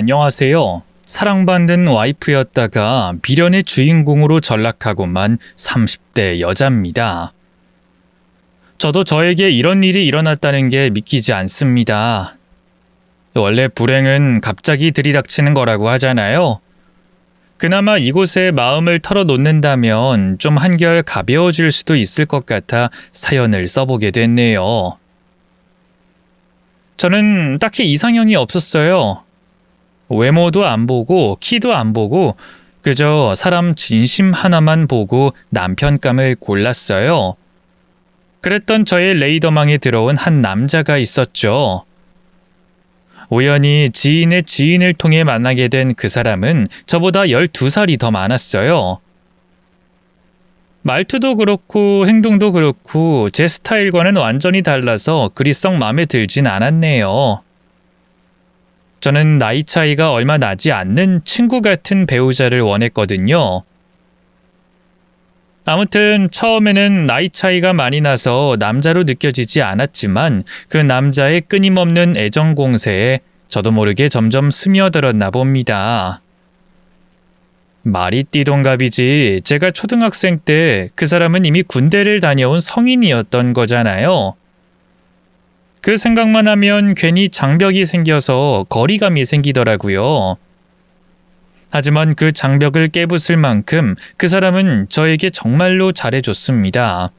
안녕하세요. 사랑받는 와이프였다가 미련의 주인공으로 전락하고만 30대 여자입니다. 저도 저에게 이런 일이 일어났다는 게 믿기지 않습니다. 원래 불행은 갑자기 들이닥치는 거라고 하잖아요. 그나마 이곳에 마음을 털어놓는다면 좀 한결 가벼워질 수도 있을 것 같아 사연을 써보게 됐네요. 저는 딱히 이상형이 없었어요. 외모도 안 보고 키도 안 보고 그저 사람 진심 하나만 보고 남편감을 골랐어요. 그랬던 저의 레이더망에 들어온 한 남자가 있었죠. 우연히 지인의 지인을 통해 만나게 된 그 사람은 저보다 12살이 더 많았어요. 말투도 그렇고 행동도 그렇고 제 스타일과는 완전히 달라서 그리 썩 마음에 들진 않았네요. 저는 나이 차이가 얼마 나지 않는 친구 같은 배우자를 원했거든요. 아무튼 처음에는 나이 차이가 많이 나서 남자로 느껴지지 않았지만 그 남자의 끊임없는 애정 공세에 저도 모르게 점점 스며들었나 봅니다. 말이 띠동갑이지 제가 초등학생 때 그 사람은 이미 군대를 다녀온 성인이었던 거잖아요. 그 생각만 하면 괜히 장벽이 생겨서 거리감이 생기더라고요. 하지만 그 장벽을 깨부술 만큼 그 사람은 저에게 정말로 잘해줬습니다.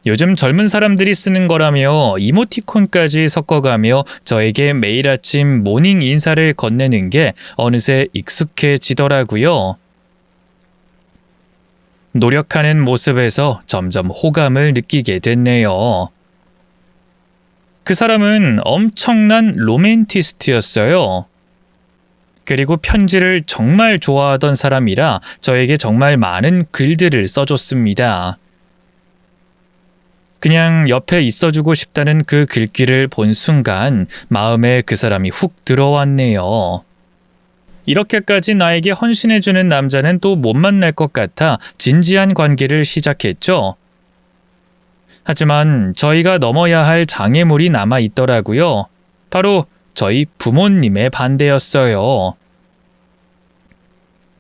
요즘 젊은 사람들이 쓰는 거라며 이모티콘까지 섞어가며 저에게 매일 아침 모닝 인사를 건네는 게 어느새 익숙해지더라고요. 노력하는 모습에서 점점 호감을 느끼게 됐네요. 그 사람은 엄청난 로맨티스트였어요. 그리고 편지를 정말 좋아하던 사람이라 저에게 정말 많은 글들을 써줬습니다. 그냥 옆에 있어주고 싶다는 그 글귀를 본 순간 마음에 그 사람이 훅 들어왔네요. 이렇게까지 나에게 헌신해주는 남자는 또 못 만날 것 같아 진지한 관계를 시작했죠. 하지만 저희가 넘어야 할 장애물이 남아 있더라고요. 바로 저희 부모님의 반대였어요.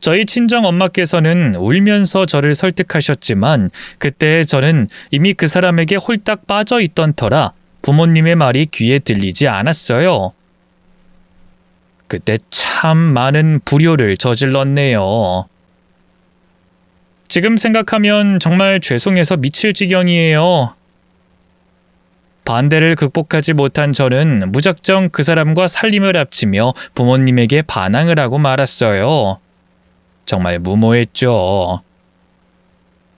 저희 친정 엄마께서는 울면서 저를 설득하셨지만 그때 저는 이미 그 사람에게 홀딱 빠져 있던 터라 부모님의 말이 귀에 들리지 않았어요. 그때 참 많은 불효를 저질렀네요. 지금 생각하면 정말 죄송해서 미칠 지경이에요. 반대를 극복하지 못한 저는 무작정 그 사람과 살림을 합치며 부모님에게 반항을 하고 말았어요. 정말 무모했죠.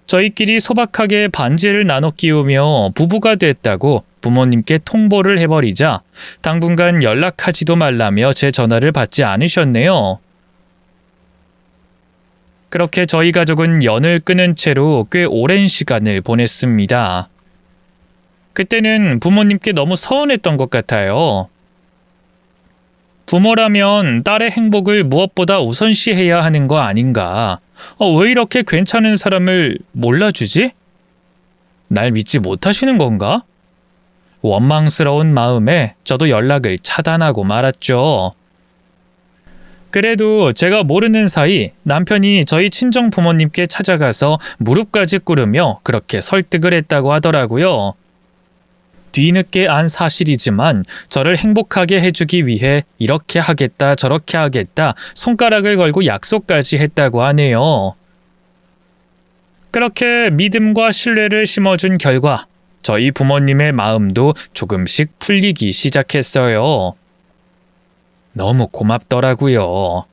저희끼리 소박하게 반지를 나눠 끼우며 부부가 됐다고 부모님께 통보를 해버리자 당분간 연락하지도 말라며 제 전화를 받지 않으셨네요. 그렇게 저희 가족은 연을 끊은 채로 꽤 오랜 시간을 보냈습니다. 그때는 부모님께 너무 서운했던 것 같아요. 부모라면 딸의 행복을 무엇보다 우선시해야 하는 거 아닌가? 왜 이렇게 괜찮은 사람을 몰라주지? 날 믿지 못하시는 건가? 원망스러운 마음에 저도 연락을 차단하고 말았죠. 그래도 제가 모르는 사이 남편이 저희 친정 부모님께 찾아가서 무릎까지 꿇으며 그렇게 설득을 했다고 하더라고요. 뒤늦게 안 사실이지만 저를 행복하게 해주기 위해 이렇게 하겠다 저렇게 하겠다 손가락을 걸고 약속까지 했다고 하네요. 그렇게 믿음과 신뢰를 심어준 결과 저희 부모님의 마음도 조금씩 풀리기 시작했어요. 너무 고맙더라고요.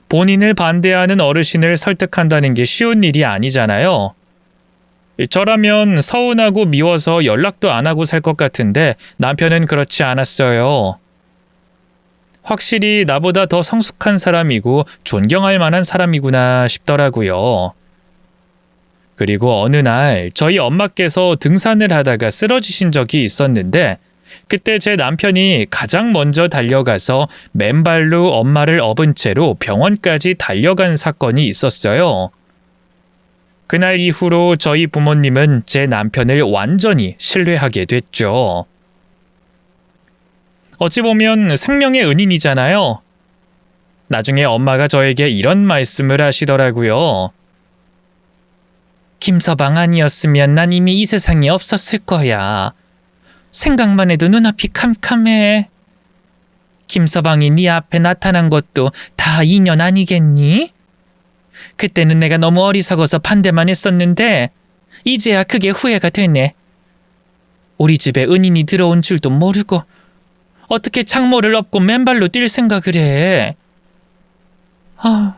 본인을 반대하는 어르신을 설득한다는 게 쉬운 일이 아니잖아요. 저라면 서운하고 미워서 연락도 안 하고 살 것 같은데 남편은 그렇지 않았어요. 확실히 나보다 더 성숙한 사람이고 존경할 만한 사람이구나 싶더라고요. 그리고 어느 날 저희 엄마께서 등산을 하다가 쓰러지신 적이 있었는데 그때 제 남편이 가장 먼저 달려가서 맨발로 엄마를 업은 채로 병원까지 달려간 사건이 있었어요. 그날 이후로 저희 부모님은 제 남편을 완전히 신뢰하게 됐죠. 어찌 보면 생명의 은인이잖아요. 나중에 엄마가 저에게 이런 말씀을 하시더라고요. 김서방 아니었으면 난 이미 이 세상에 없었을 거야. 생각만 해도 눈앞이 캄캄해. 김서방이 네 앞에 나타난 것도 다 인연 아니겠니? 그때는 내가 너무 어리석어서 반대만 했었는데 이제야 그게 후회가 되네. 우리 집에 은인이 들어온 줄도 모르고 어떻게 창모를 엎고 맨발로 뛸 생각을 해.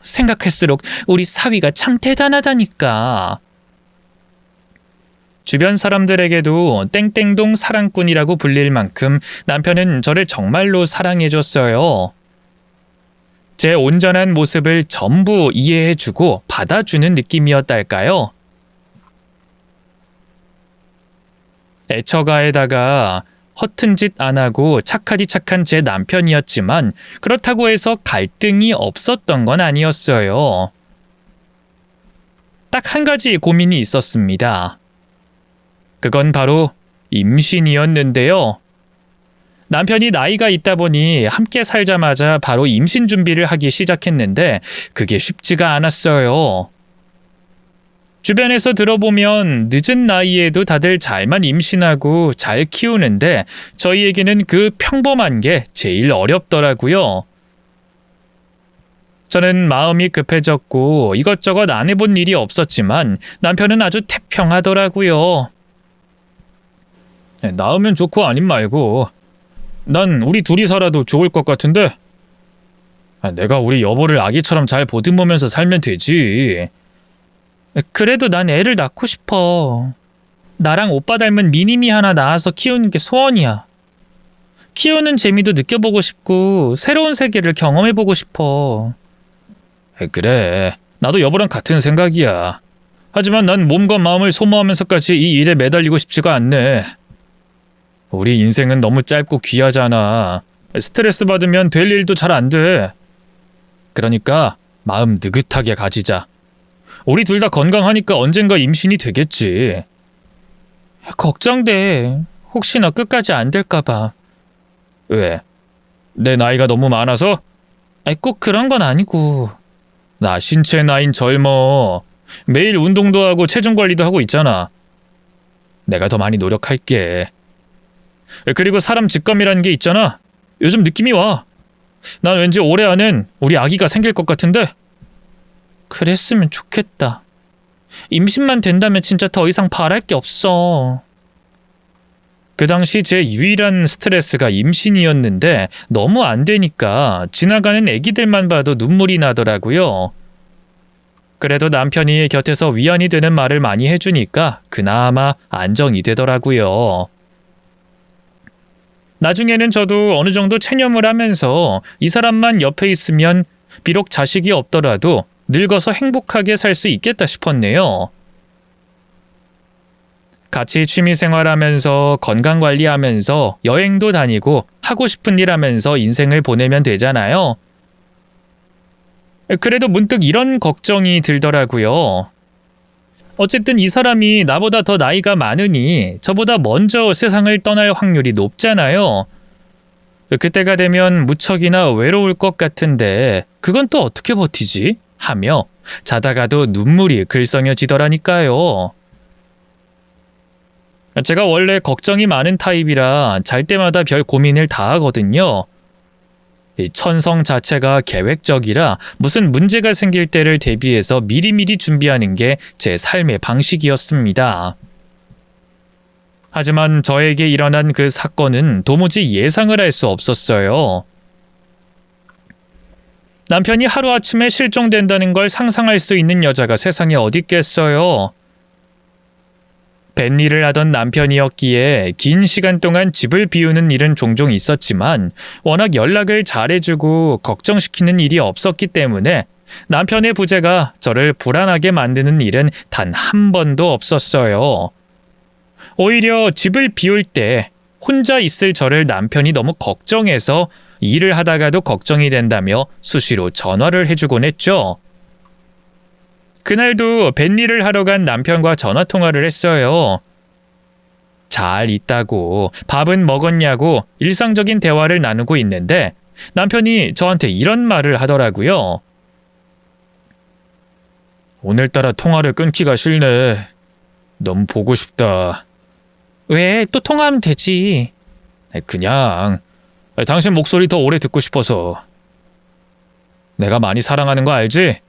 생각할수록 우리 사위가 참 대단하다니까. 주변 사람들에게도 땡땡동 사랑꾼이라고 불릴 만큼 남편은 저를 정말로 사랑해줬어요. 제 온전한 모습을 전부 이해해주고 받아주는 느낌이었달까요? 애처가에다가 허튼 짓 안 하고 착하디 착한 제 남편이었지만 그렇다고 해서 갈등이 없었던 건 아니었어요. 딱 한 가지 고민이 있었습니다. 그건 바로 임신이었는데요. 남편이 나이가 있다 보니 함께 살자마자 바로 임신 준비를 하기 시작했는데 그게 쉽지가 않았어요. 주변에서 들어보면 늦은 나이에도 다들 잘만 임신하고 잘 키우는데 저희에게는 그 평범한 게 제일 어렵더라고요. 저는 마음이 급해졌고 이것저것 안 해본 일이 없었지만 남편은 아주 태평하더라고요. 낳으면 좋고 아님 말고 난 우리 둘이 살아도 좋을 것 같은데 내가 우리 여보를 아기처럼 잘 보듬으면서 살면 되지. 그래도 난 애를 낳고 싶어. 나랑 오빠 닮은 미니미 하나 낳아서 키우는 게 소원이야. 키우는 재미도 느껴보고 싶고 새로운 세계를 경험해보고 싶어. 그래, 나도 여보랑 같은 생각이야. 하지만 난 몸과 마음을 소모하면서까지 이 일에 매달리고 싶지가 않네. 우리 인생은 너무 짧고 귀하잖아. 스트레스 받으면 될 일도 잘 안 돼. 그러니까 마음 느긋하게 가지자. 우리 둘 다 건강하니까 언젠가 임신이 되겠지. 걱정돼. 혹시나 끝까지 안 될까 봐. 왜? 내 나이가 너무 많아서? 꼭 그런 건 아니고. 나 신체 나인 젊어. 매일 운동도 하고 체중 관리도 하고 있잖아. 내가 더 많이 노력할게. 그리고 사람 직감이라는 게 있잖아. 요즘 느낌이 와. 난 왠지 올해 안엔 우리 아기가 생길 것 같은데. 그랬으면 좋겠다. 임신만 된다면 진짜 더 이상 바랄 게 없어. 그 당시 제 유일한 스트레스가 임신이었는데 너무 안 되니까 지나가는 애기들만 봐도 눈물이 나더라고요. 그래도 남편이 곁에서 위안이 되는 말을 많이 해주니까 그나마 안정이 되더라고요. 나중에는 저도 어느 정도 체념을 하면서 이 사람만 옆에 있으면 비록 자식이 없더라도 늙어서 행복하게 살 수 있겠다 싶었네요. 같이 취미생활하면서 건강관리하면서 여행도 다니고 하고 싶은 일 하면서 인생을 보내면 되잖아요. 그래도 문득 이런 걱정이 들더라고요. 어쨌든 이 사람이 나보다 더 나이가 많으니 저보다 먼저 세상을 떠날 확률이 높잖아요. 그때가 되면 무척이나 외로울 것 같은데 그건 또 어떻게 버티지? 하며 자다가도 눈물이 글썽여지더라니까요. 제가 원래 걱정이 많은 타입이라 잘 때마다 별 고민을 다 하거든요. 이 천성 자체가 계획적이라 무슨 문제가 생길 때를 대비해서 미리미리 준비하는 게 제 삶의 방식이었습니다. 하지만 저에게 일어난 그 사건은 도무지 예상을 할 수 없었어요. 남편이 하루아침에 실종된다는 걸 상상할 수 있는 여자가 세상에 어디 있겠어요. 뱃일을 하던 남편이었기에 긴 시간 동안 집을 비우는 일은 종종 있었지만 워낙 연락을 잘해주고 걱정시키는 일이 없었기 때문에 남편의 부재가 저를 불안하게 만드는 일은 단 한 번도 없었어요. 오히려 집을 비울 때 혼자 있을 저를 남편이 너무 걱정해서 일을 하다가도 걱정이 된다며 수시로 전화를 해주곤 했죠. 그날도 뱃일을 하러 간 남편과 전화통화를 했어요. 잘 있다고, 밥은 먹었냐고 일상적인 대화를 나누고 있는데 남편이 저한테 이런 말을 하더라고요. 오늘따라 통화를 끊기가 싫네. 너무 보고 싶다. 왜? 또 통화하면 되지. 그냥 당신 목소리 더 오래 듣고 싶어서. 내가 많이 사랑하는 거 알지?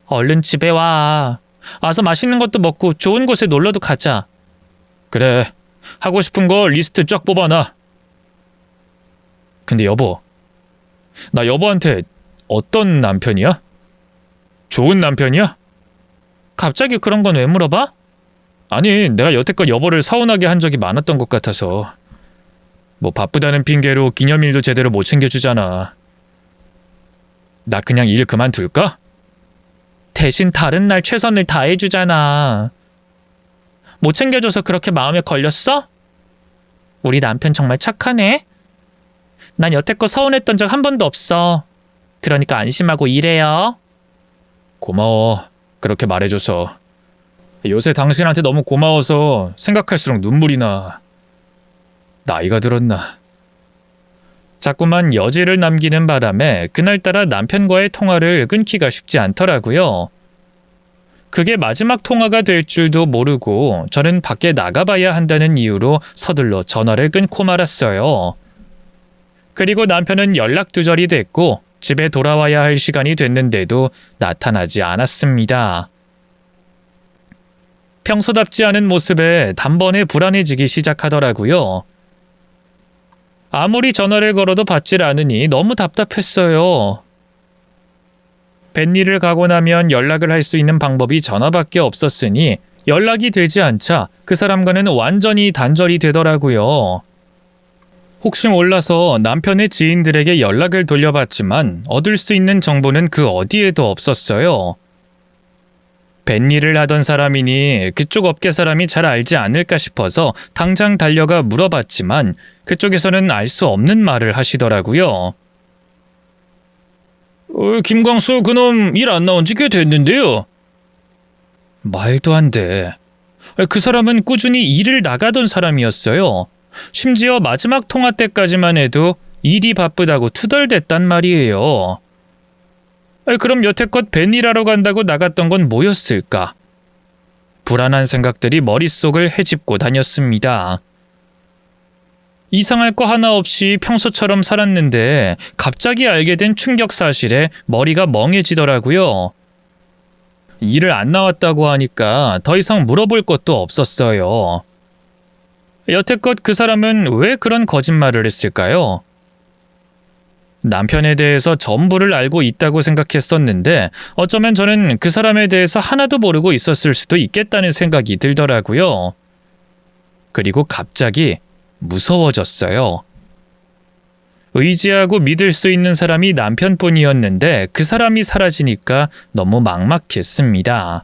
얼른 집에 와. 와서 맛있는 것도 먹고 좋은 곳에 놀러도 가자. 그래. 하고 싶은 거 리스트 쫙 뽑아놔. 근데 여보, 나 여보한테 어떤 남편이야? 좋은 남편이야? 갑자기 그런 건 왜 물어봐? 아니, 내가 여태껏 여보를 서운하게 한 적이 많았던 것 같아서. 뭐 바쁘다는 핑계로 기념일도 제대로 못 챙겨주잖아. 나 그냥 일 그만둘까? 대신 다른 날 최선을 다해주잖아. 못 챙겨줘서 그렇게 마음에 걸렸어? 우리 남편 정말 착하네. 난 여태껏 서운했던 적 한 번도 없어. 그러니까 안심하고 일해요. 고마워. 그렇게 말해줘서. 요새 당신한테 너무 고마워서 생각할수록 눈물이 나. 나이가 들었나. 자꾸만 여지를 남기는 바람에 그날따라 남편과의 통화를 끊기가 쉽지 않더라고요. 그게 마지막 통화가 될 줄도 모르고 저는 밖에 나가봐야 한다는 이유로 서둘러 전화를 끊고 말았어요. 그리고 남편은 연락두절이 됐고 집에 돌아와야 할 시간이 됐는데도 나타나지 않았습니다. 평소답지 않은 모습에 단번에 불안해지기 시작하더라고요. 아무리 전화를 걸어도 받질 않으니 너무 답답했어요. 뱃일을 가고 나면 연락을 할 수 있는 방법이 전화밖에 없었으니 연락이 되지 않자 그 사람과는 완전히 단절이 되더라고요. 혹시 몰라서 남편의 지인들에게 연락을 돌려봤지만 얻을 수 있는 정보는 그 어디에도 없었어요. 뱃일을 하던 사람이니 그쪽 업계 사람이 잘 알지 않을까 싶어서 당장 달려가 물어봤지만 그쪽에서는 알 수 없는 말을 하시더라고요. 김광수 그놈 일 안 나온 지 꽤 됐는데요. 말도 안 돼. 그 사람은 꾸준히 일을 나가던 사람이었어요. 심지어 마지막 통화 때까지만 해도 일이 바쁘다고 투덜댔단 말이에요. 그럼 여태껏 뱃일하러 간다고 나갔던 건 뭐였을까? 불안한 생각들이 머릿속을 헤집고 다녔습니다. 이상할 거 하나 없이 평소처럼 살았는데 갑자기 알게 된 충격 사실에 머리가 멍해지더라고요. 일을 안 나왔다고 하니까 더 이상 물어볼 것도 없었어요. 여태껏 그 사람은 왜 그런 거짓말을 했을까요? 남편에 대해서 전부를 알고 있다고 생각했었는데 어쩌면 저는 그 사람에 대해서 하나도 모르고 있었을 수도 있겠다는 생각이 들더라고요. 그리고 갑자기 무서워졌어요. 의지하고 믿을 수 있는 사람이 남편뿐이었는데 그 사람이 사라지니까 너무 막막했습니다.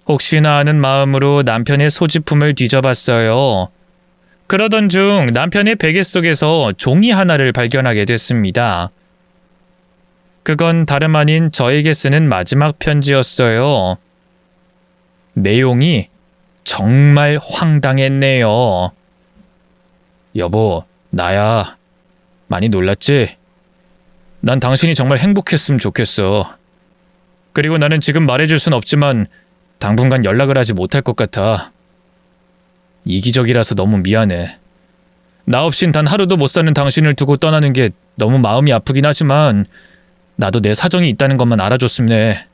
혹시나 하는 마음으로 남편의 소지품을 뒤져봤어요. 그러던 중 남편의 베개 속에서 종이 하나를 발견하게 됐습니다. 그건 다름 아닌 저에게 쓰는 마지막 편지였어요. 내용이 정말 황당했네요. 여보, 나야. 많이 놀랐지? 난 당신이 정말 행복했으면 좋겠어. 그리고 나는 지금 말해줄 순 없지만 당분간 연락을 하지 못할 것 같아. 이기적이라서 너무 미안해. 나 없인 단 하루도 못 사는 당신을 두고 떠나는 게 너무 마음이 아프긴 하지만 나도 내 사정이 있다는 것만 알아줬으면 해.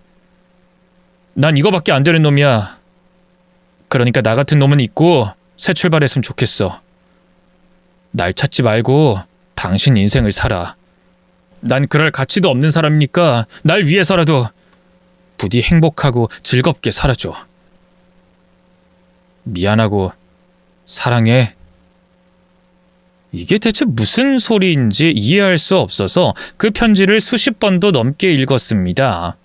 난 이거밖에 안 되는 놈이야. 그러니까 나 같은 놈은 있고 새 출발했으면 좋겠어. 날 찾지 말고 당신 인생을 살아. 난 그럴 가치도 없는 사람이니까 날 위해서라도 부디 행복하고 즐겁게 살아줘. 미안하고 사랑해. 이게 대체 무슨 소리인지 이해할 수 없어서 그 편지를 수십 번도 넘게 읽었습니다.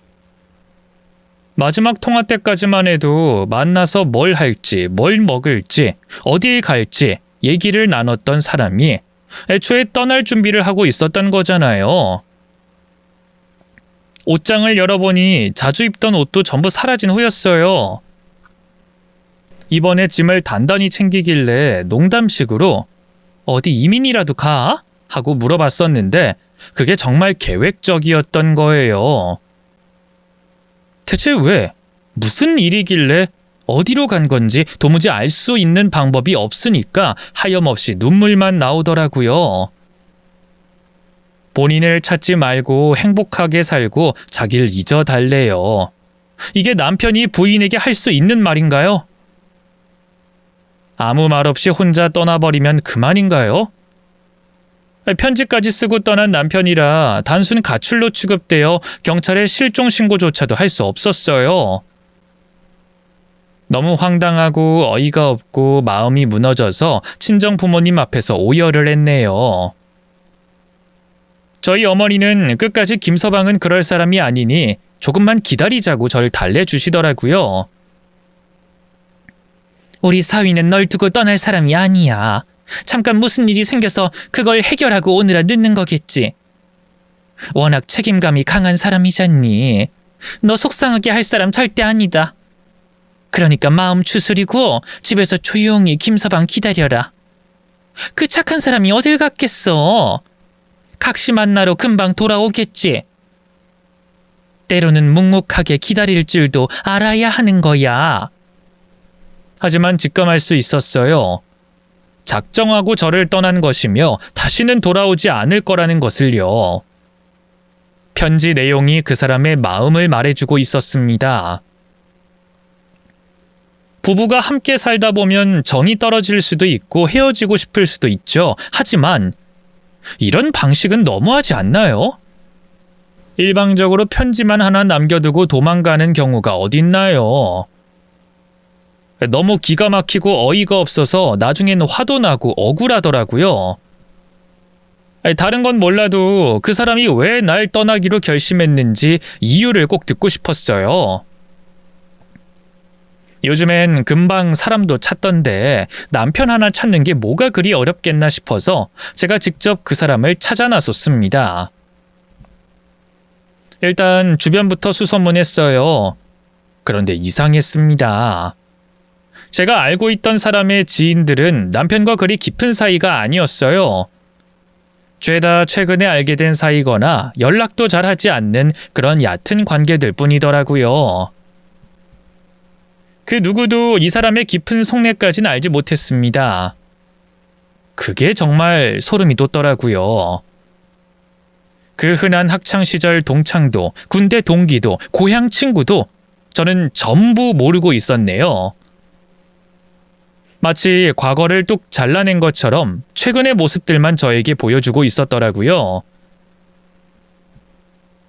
마지막 통화 때까지만 해도 만나서 뭘 할지, 뭘 먹을지, 어디에 갈지 얘기를 나눴던 사람이 애초에 떠날 준비를 하고 있었던 거잖아요. 옷장을 열어보니 자주 입던 옷도 전부 사라진 후였어요. 이번에 짐을 단단히 챙기길래 농담식으로 어디 이민이라도 가? 하고 물어봤었는데 그게 정말 계획적이었던 거예요. 대체 왜? 무슨 일이길래 어디로 간 건지 도무지 알 수 있는 방법이 없으니까 하염없이 눈물만 나오더라고요. 본인을 찾지 말고 행복하게 살고 자기를 잊어달래요. 이게 남편이 부인에게 할 수 있는 말인가요? 아무 말 없이 혼자 떠나버리면 그만인가요? 편지까지 쓰고 떠난 남편이라 단순 가출로 취급되어 경찰에 실종 신고조차도 할 수 없었어요. 너무 황당하고 어이가 없고 마음이 무너져서 친정 부모님 앞에서 오열을 했네요. 저희 어머니는 끝까지 김서방은 그럴 사람이 아니니 조금만 기다리자고 저를 달래주시더라고요. 우리 사위는 널 두고 떠날 사람이 아니야. 잠깐 무슨 일이 생겨서 그걸 해결하고 오느라 늦는 거겠지. 워낙 책임감이 강한 사람이잖니. 너 속상하게 할 사람 절대 아니다. 그러니까 마음 추스리고 집에서 조용히 김서방 기다려라. 그 착한 사람이 어딜 갔겠어. 각시 만나러 금방 돌아오겠지. 때로는 묵묵하게 기다릴 줄도 알아야 하는 거야. 하지만 직감할 수 있었어요. 작정하고 저를 떠난 것이며 다시는 돌아오지 않을 거라는 것을요. 편지 내용이 그 사람의 마음을 말해주고 있었습니다. 부부가 함께 살다 보면 정이 떨어질 수도 있고 헤어지고 싶을 수도 있죠. 하지만 이런 방식은 너무하지 않나요? 일방적으로 편지만 하나 남겨두고 도망가는 경우가 어딨나요? 너무 기가 막히고 어이가 없어서 나중엔 화도 나고 억울하더라고요. 다른 건 몰라도 그 사람이 왜 날 떠나기로 결심했는지 이유를 꼭 듣고 싶었어요. 요즘엔 금방 사람도 찾던데 남편 하나 찾는 게 뭐가 그리 어렵겠나 싶어서 제가 직접 그 사람을 찾아 나섰습니다. 일단 주변부터 수소문했어요. 그런데 이상했습니다. 제가 알고 있던 사람의 지인들은 남편과 그리 깊은 사이가 아니었어요. 죄다 최근에 알게 된 사이거나 연락도 잘 하지 않는 그런 얕은 관계들 뿐이더라고요. 그 누구도 이 사람의 깊은 속내까지는 알지 못했습니다. 그게 정말 소름이 돋더라고요. 그 흔한 학창시절 동창도, 군대 동기도, 고향 친구도 저는 전부 모르고 있었네요. 마치 과거를 뚝 잘라낸 것처럼 최근의 모습들만 저에게 보여주고 있었더라고요.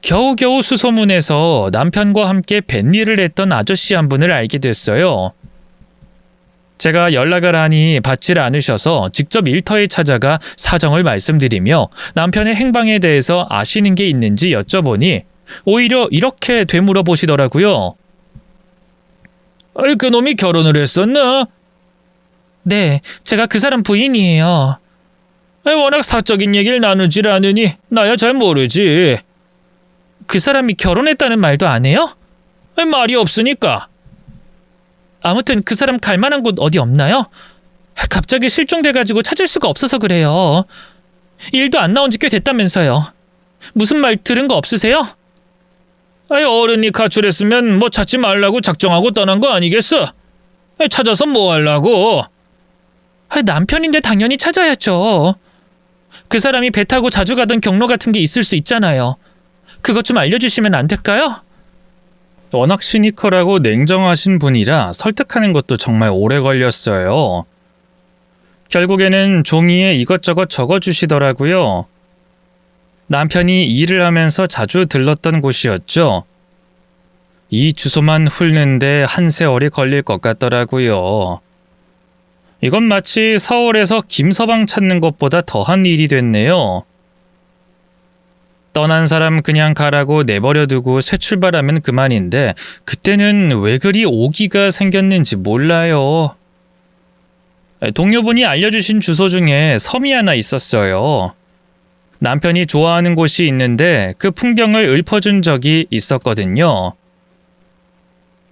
겨우겨우 수소문에서 남편과 함께 뱃일을 했던 아저씨 한 분을 알게 됐어요. 제가 연락을 하니 받질 않으셔서 직접 일터에 찾아가 사정을 말씀드리며 남편의 행방에 대해서 아시는 게 있는지 여쭤보니 오히려 이렇게 되물어 보시더라고요. 그놈이 결혼을 했었나? 네, 제가 그 사람 부인이에요. 워낙 사적인 얘기를 나누질 않으니 나야 잘 모르지. 그 사람이 결혼했다는 말도 안 해요? 말이 없으니까. 아무튼 그 사람 갈 만한 곳 어디 없나요? 갑자기 실종돼가지고 찾을 수가 없어서 그래요. 일도 안 나온 지 꽤 됐다면서요. 무슨 말 들은 거 없으세요? 어른이 가출했으면 뭐 찾지 말라고 작정하고 떠난 거 아니겠어? 찾아서 뭐 하려고? 남편인데 당연히 찾아야죠. 그 사람이 배 타고 자주 가던 경로 같은 게 있을 수 있잖아요. 그것 좀 알려주시면 안 될까요? 워낙 시니컬하고 냉정하신 분이라 설득하는 것도 정말 오래 걸렸어요. 결국에는 종이에 이것저것 적어주시더라고요. 남편이 일을 하면서 자주 들렀던 곳이었죠. 이 주소만 훑는데 한 세월이 걸릴 것 같더라고요. 이건 마치 서울에서 김서방 찾는 것보다 더한 일이 됐네요. 떠난 사람 그냥 가라고 내버려두고 새 출발하면 그만인데 그때는 왜 그리 오기가 생겼는지 몰라요. 동료분이 알려주신 주소 중에 섬이 하나 있었어요. 남편이 좋아하는 곳이 있는데 그 풍경을 읊어준 적이 있었거든요.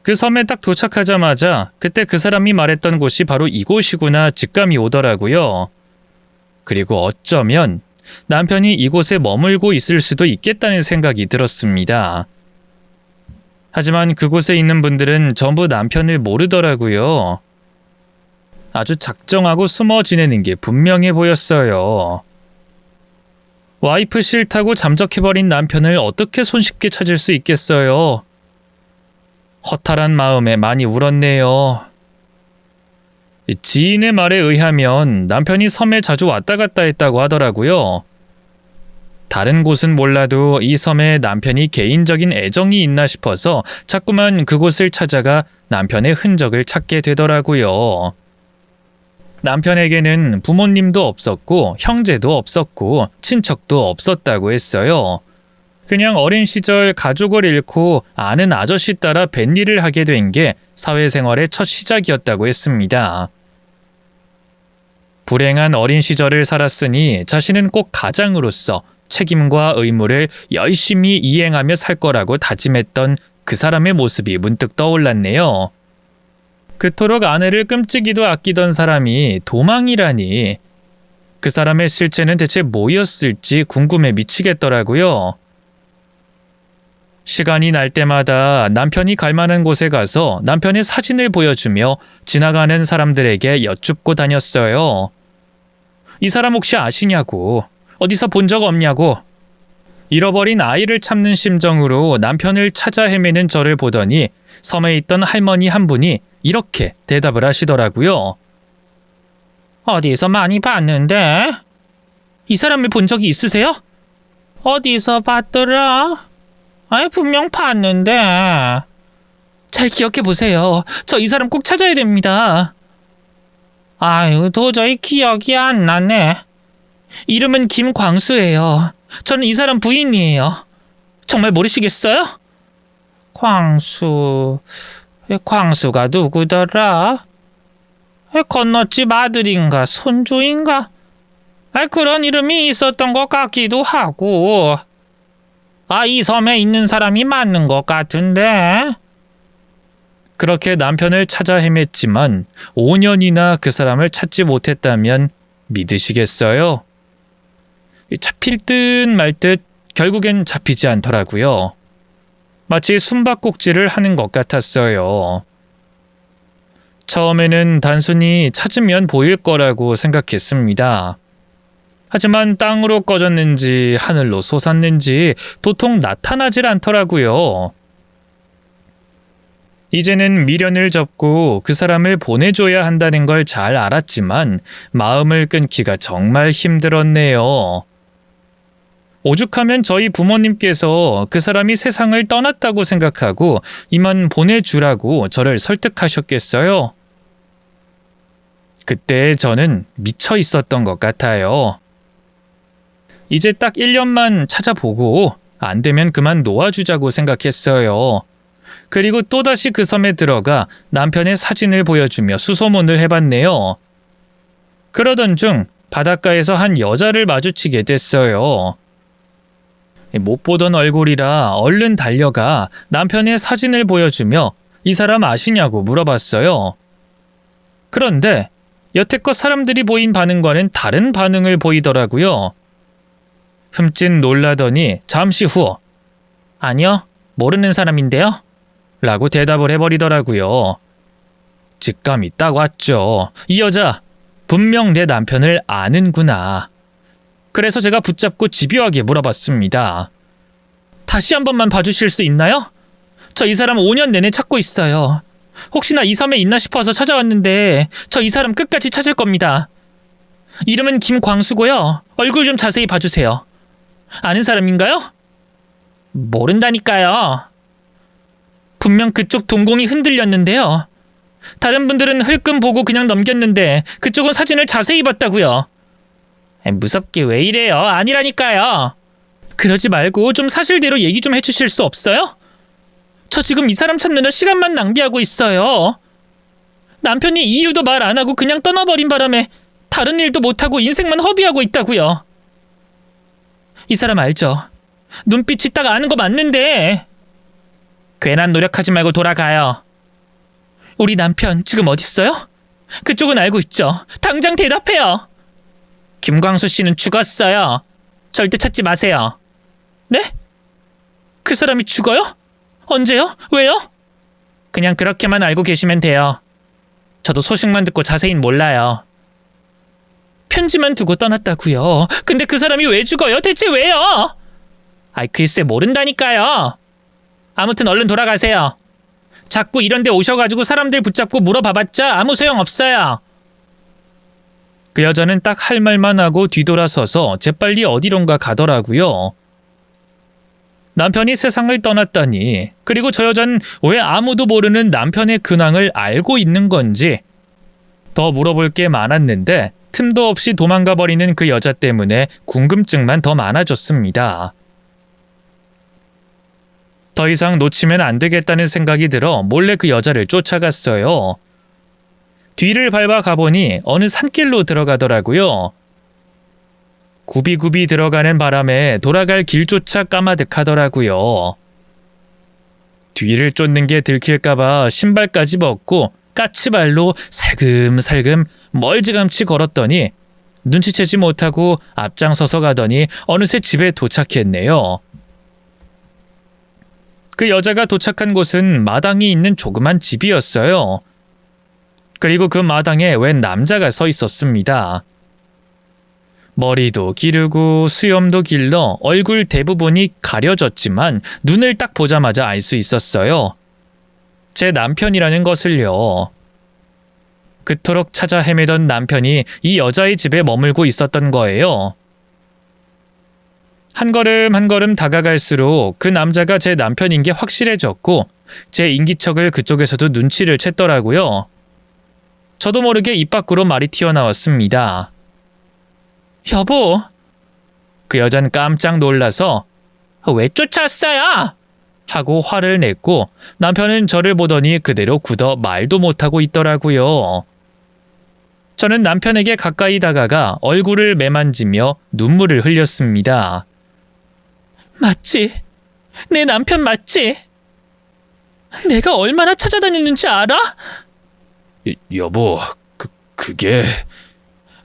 그 섬에 딱 도착하자마자 그때 그 사람이 말했던 곳이 바로 이곳이구나 직감이 오더라고요. 그리고 어쩌면 남편이 이곳에 머물고 있을 수도 있겠다는 생각이 들었습니다. 하지만 그곳에 있는 분들은 전부 남편을 모르더라고요. 아주 작정하고 숨어 지내는 게 분명해 보였어요. 와이프 싫다고 잠적해버린 남편을 어떻게 손쉽게 찾을 수 있겠어요? 허탈한 마음에 많이 울었네요. 지인의 말에 의하면 남편이 섬에 자주 왔다 갔다 했다고 하더라고요. 다른 곳은 몰라도 이 섬에 남편이 개인적인 애정이 있나 싶어서 자꾸만 그곳을 찾아가 남편의 흔적을 찾게 되더라고요. 남편에게는 부모님도 없었고 형제도 없었고 친척도 없었다고 했어요. 그냥 어린 시절 가족을 잃고 아는 아저씨 따라 뱃일을 하게 된 게 사회생활의 첫 시작이었다고 했습니다. 불행한 어린 시절을 살았으니 자신은 꼭 가장으로서 책임과 의무를 열심히 이행하며 살 거라고 다짐했던 그 사람의 모습이 문득 떠올랐네요. 그토록 아내를 끔찍이도 아끼던 사람이 도망이라니. 그 사람의 실체는 대체 뭐였을지 궁금해 미치겠더라고요. 시간이 날 때마다 남편이 갈 만한 곳에 가서 남편의 사진을 보여주며 지나가는 사람들에게 여쭙고 다녔어요. 이 사람 혹시 아시냐고, 어디서 본 적 없냐고. 잃어버린 아이를 찾는 심정으로 남편을 찾아 헤매는 저를 보더니 섬에 있던 할머니 한 분이 이렇게 대답을 하시더라고요. 어디서 많이 봤는데? 이 사람을 본 적이 있으세요? 어디서 봤더라? 아이, 분명 봤는데. 잘 기억해 보세요. 저 이 사람 꼭 찾아야 됩니다. 아유, 도저히 기억이 안 나네. 이름은 김광수예요. 저는 이 사람 부인이에요. 정말 모르시겠어요? 광수가 누구더라? 건너집 아들인가 손주인가? 그런 이름이 있었던 것 같기도 하고. 이 섬에 있는 사람이 맞는 것 같은데. 그렇게 남편을 찾아 헤맸지만 5년이나 그 사람을 찾지 못했다면 믿으시겠어요? 잡힐 듯 말 듯 결국엔 잡히지 않더라고요. 마치 숨바꼭질을 하는 것 같았어요. 처음에는 단순히 찾으면 보일 거라고 생각했습니다. 하지만 땅으로 꺼졌는지 하늘로 솟았는지 도통 나타나질 않더라고요. 이제는 미련을 접고 그 사람을 보내줘야 한다는 걸 잘 알았지만 마음을 끊기가 정말 힘들었네요. 오죽하면 저희 부모님께서 그 사람이 세상을 떠났다고 생각하고 이만 보내주라고 저를 설득하셨겠어요? 그때 저는 미쳐 있었던 것 같아요. 이제 딱 1년만 찾아보고 안 되면 그만 놓아주자고 생각했어요. 그리고 또다시 그 섬에 들어가 남편의 사진을 보여주며 수소문을 해봤네요. 그러던 중 바닷가에서 한 여자를 마주치게 됐어요. 못 보던 얼굴이라 얼른 달려가 남편의 사진을 보여주며 이 사람 아시냐고 물어봤어요. 그런데 여태껏 사람들이 보인 반응과는 다른 반응을 보이더라고요. 흠칫 놀라더니 잠시 후 아니요, 모르는 사람인데요? 라고 대답을 해버리더라고요. 직감이 딱 왔죠. 이 여자 분명 내 남편을 아는구나. 그래서 제가 붙잡고 집요하게 물어봤습니다. 다시 한 번만 봐주실 수 있나요? 저 이 사람 5년 내내 찾고 있어요. 혹시나 이 섬에 있나 싶어서 찾아왔는데 저 이 사람 끝까지 찾을 겁니다. 이름은 김광수고요. 얼굴 좀 자세히 봐주세요. 아는 사람인가요? 모른다니까요. 분명 그쪽 동공이 흔들렸는데요. 다른 분들은 흘끔 보고 그냥 넘겼는데 그쪽은 사진을 자세히 봤다고요. 무섭게 왜 이래요? 아니라니까요. 그러지 말고 좀 사실대로 얘기 좀 해주실 수 없어요? 저 지금 이 사람 찾느라 시간만 낭비하고 있어요. 남편이 이유도 말 안 하고 그냥 떠나버린 바람에 다른 일도 못하고 인생만 허비하고 있다고요. 이 사람 알죠? 눈빛이 딱 아는 거 맞는데. 괜한 노력하지 말고 돌아가요. 우리 남편 지금 어딨어요? 그쪽은 알고 있죠? 당장 대답해요. 김광수 씨는 죽었어요. 절대 찾지 마세요. 네? 그 사람이 죽어요? 언제요? 왜요? 그냥 그렇게만 알고 계시면 돼요. 저도 소식만 듣고 자세히는 몰라요. 편지만 두고 떠났다고요? 근데 그 사람이 왜 죽어요? 대체 왜요? 아이 글쎄 모른다니까요. 아무튼 얼른 돌아가세요. 자꾸 이런 데 오셔가지고 사람들 붙잡고 물어봐봤자 아무 소용없어요. 그 여자는 딱 할 말만 하고 뒤돌아서서 재빨리 어디론가 가더라고요. 남편이 세상을 떠났다니, 그리고 저 여자는 왜 아무도 모르는 남편의 근황을 알고 있는 건지 더 물어볼 게 많았는데 틈도 없이 도망가 버리는 그 여자 때문에 궁금증만 더 많아졌습니다. 더 이상 놓치면 안 되겠다는 생각이 들어 몰래 그 여자를 쫓아갔어요. 뒤를 밟아 가보니 어느 산길로 들어가더라고요. 굽이굽이 들어가는 바람에 돌아갈 길조차 까마득하더라고요. 뒤를 쫓는 게 들킬까봐 신발까지 벗고 까치발로 살금살금 멀찌감치 걸었더니 눈치채지 못하고 앞장서서 가더니 어느새 집에 도착했네요. 그 여자가 도착한 곳은 마당이 있는 조그만 집이었어요. 그리고 그 마당에 웬 남자가 서 있었습니다. 머리도 기르고 수염도 길러 얼굴 대부분이 가려졌지만 눈을 딱 보자마자 알 수 있었어요. 제 남편이라는 것을요. 그토록 찾아 헤매던 남편이 이 여자의 집에 머물고 있었던 거예요. 한 걸음 한 걸음 다가갈수록 그 남자가 제 남편인 게 확실해졌고 제 인기척을 그쪽에서도 눈치를 챘더라고요. 저도 모르게 입 밖으로 말이 튀어나왔습니다. 여보. 그 여잔 깜짝 놀라서 왜 쫓아왔어요? 하고 화를 냈고 남편은 저를 보더니 그대로 굳어 말도 못하고 있더라고요. 저는 남편에게 가까이 다가가 얼굴을 매만지며 눈물을 흘렸습니다. 맞지? 내 남편 맞지? 내가 얼마나 찾아다녔는지 알아? 여보, 그게...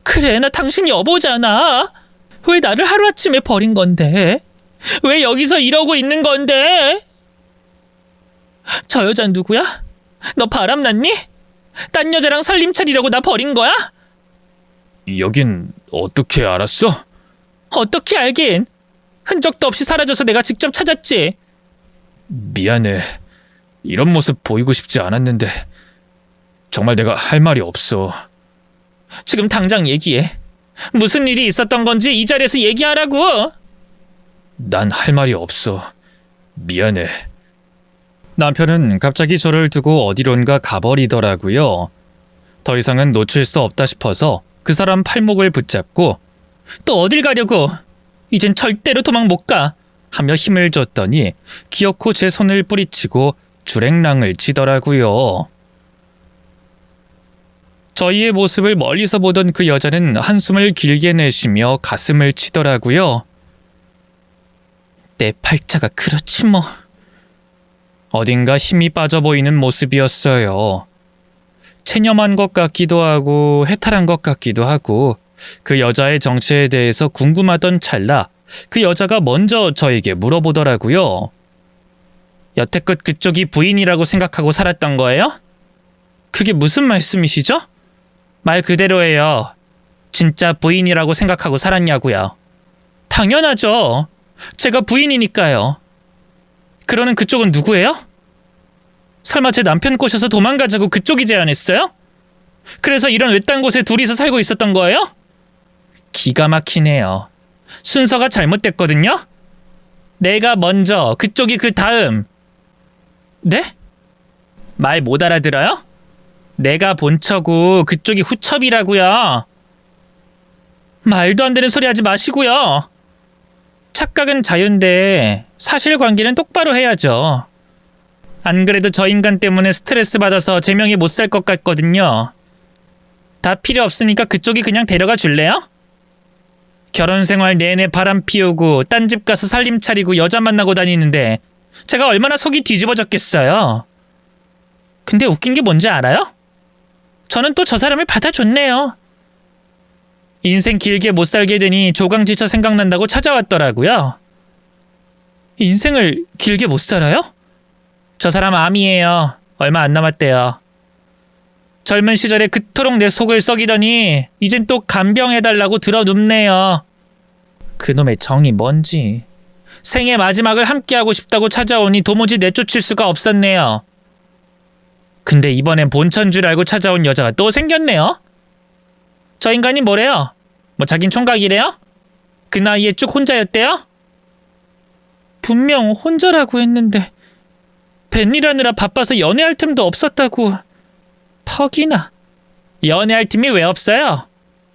그래, 나 당신 여보잖아. 왜 나를 하루아침에 버린 건데? 왜 여기서 이러고 있는 건데? 저 여잔 누구야? 너 바람났니? 딴 여자랑 살림 차리려고 나 버린 거야? 여긴 어떻게 알았어? 어떻게 알긴? 흔적도 없이 사라져서 내가 직접 찾았지. 미안해. 이런 모습 보이고 싶지 않았는데 정말 내가 할 말이 없어. 지금 당장 얘기해. 무슨 일이 있었던 건지 이 자리에서 얘기하라고. 난 할 말이 없어. 미안해. 남편은 갑자기 저를 두고 어디론가 가버리더라고요. 더 이상은 놓칠 수 없다 싶어서 그 사람 팔목을 붙잡고 또 어딜 가려고? 이젠 절대로 도망 못 가. 하며 힘을 줬더니 기어코 제 손을 뿌리치고 주랭랑을 치더라고요. 저희의 모습을 멀리서 보던 그 여자는 한숨을 길게 내쉬며 가슴을 치더라고요. 내 팔자가 그렇지 뭐. 어딘가 힘이 빠져 보이는 모습이었어요. 체념한 것 같기도 하고 해탈한 것 같기도 하고 그 여자의 정체에 대해서 궁금하던 찰나 그 여자가 먼저 저에게 물어보더라고요. 여태껏 그쪽이 부인이라고 생각하고 살았던 거예요? 그게 무슨 말씀이시죠? 말 그대로예요. 진짜 부인이라고 생각하고 살았냐고요. 당연하죠. 제가 부인이니까요. 그러는 그쪽은 누구예요? 설마 제 남편 꼬셔서 도망가자고 그쪽이 제안했어요? 그래서 이런 외딴 곳에 둘이서 살고 있었던 거예요? 기가 막히네요. 순서가 잘못됐거든요? 내가 먼저, 그쪽이 그 다음. 네? 말 못 알아들어요? 내가 본처고 그쪽이 후첩이라고요. 말도 안 되는 소리 하지 마시고요. 착각은 자유인데 사실관계는 똑바로 해야죠. 안 그래도 저 인간 때문에 스트레스 받아서 제명이 못 살 것 같거든요. 다 필요 없으니까 그쪽이 그냥 데려가 줄래요? 결혼 생활 내내 바람 피우고 딴 집 가서 살림 차리고 여자 만나고 다니는데 제가 얼마나 속이 뒤집어졌겠어요. 근데 웃긴 게 뭔지 알아요? 저는 또 저 사람을 받아줬네요. 인생 길게 못 살게 되니 조강지처 생각난다고 찾아왔더라고요. 인생을 길게 못 살아요? 저 사람 암이에요. 얼마 안 남았대요. 젊은 시절에 그토록 내 속을 썩이더니 이젠 또 간병해달라고 들어눕네요. 그놈의 정이 뭔지. 생애 마지막을 함께하고 싶다고 찾아오니 도무지 내쫓을 수가 없었네요. 근데 이번엔 본천 줄 알고 찾아온 여자가 또 생겼네요. 저 인간이 뭐래요? 뭐 자긴 총각이래요? 그 나이에 쭉 혼자였대요? 분명 혼자라고 했는데 벤일하느라 바빠서 연애할 틈도 없었다고. 퍽이나. 연애할 틈이 왜 없어요?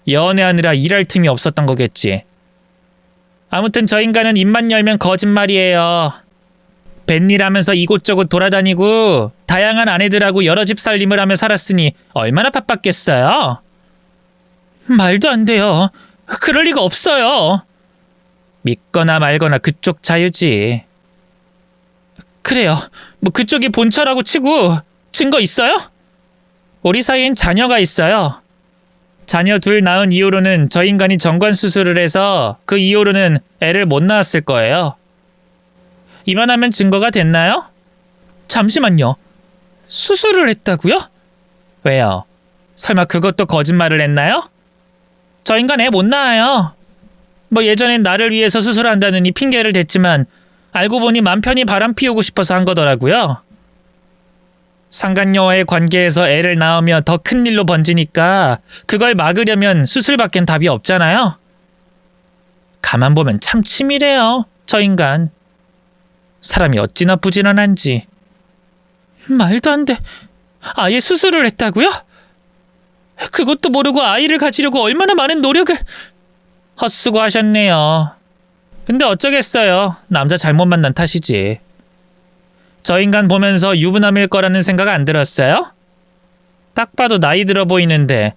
연애하느라 일할 틈이 없었던 거겠지. 아무튼 저 인간은 입만 열면 거짓말이에요. 벤일하면서 이곳저곳 돌아다니고 다양한 아내들하고 여러 집 살림을 하며 살았으니 얼마나 바빴겠어요? 말도 안 돼요. 그럴 리가 없어요. 믿거나 말거나 그쪽 자유지. 그래요. 뭐 그쪽이 본처라고 치고 증거 있어요? 우리 사이엔 자녀가 있어요. 자녀 둘 낳은 이후로는 저 인간이 정관 수술을 해서 그 이후로는 애를 못 낳았을 거예요. 이만하면 증거가 됐나요? 잠시만요. 수술을 했다고요? 왜요? 설마 그것도 거짓말을 했나요? 저 인간 애 못 낳아요. 뭐 예전엔 나를 위해서 수술한다느니 핑계를 댔지만 알고 보니 맘 편히 바람 피우고 싶어서 한 거더라고요. 상간녀와의 관계에서 애를 낳으면 더 큰 일로 번지니까 그걸 막으려면 수술밖엔 답이 없잖아요. 가만 보면 참 치밀해요, 저 인간. 사람이 어찌나 부지런한지. 말도 안 돼. 아예 수술을 했다고요? 그것도 모르고 아이를 가지려고 얼마나 많은 노력을... 헛수고하셨네요. 근데 어쩌겠어요. 남자 잘못 만난 탓이지. 저 인간 보면서 유부남일 거라는 생각 안 들었어요? 딱 봐도 나이 들어 보이는데,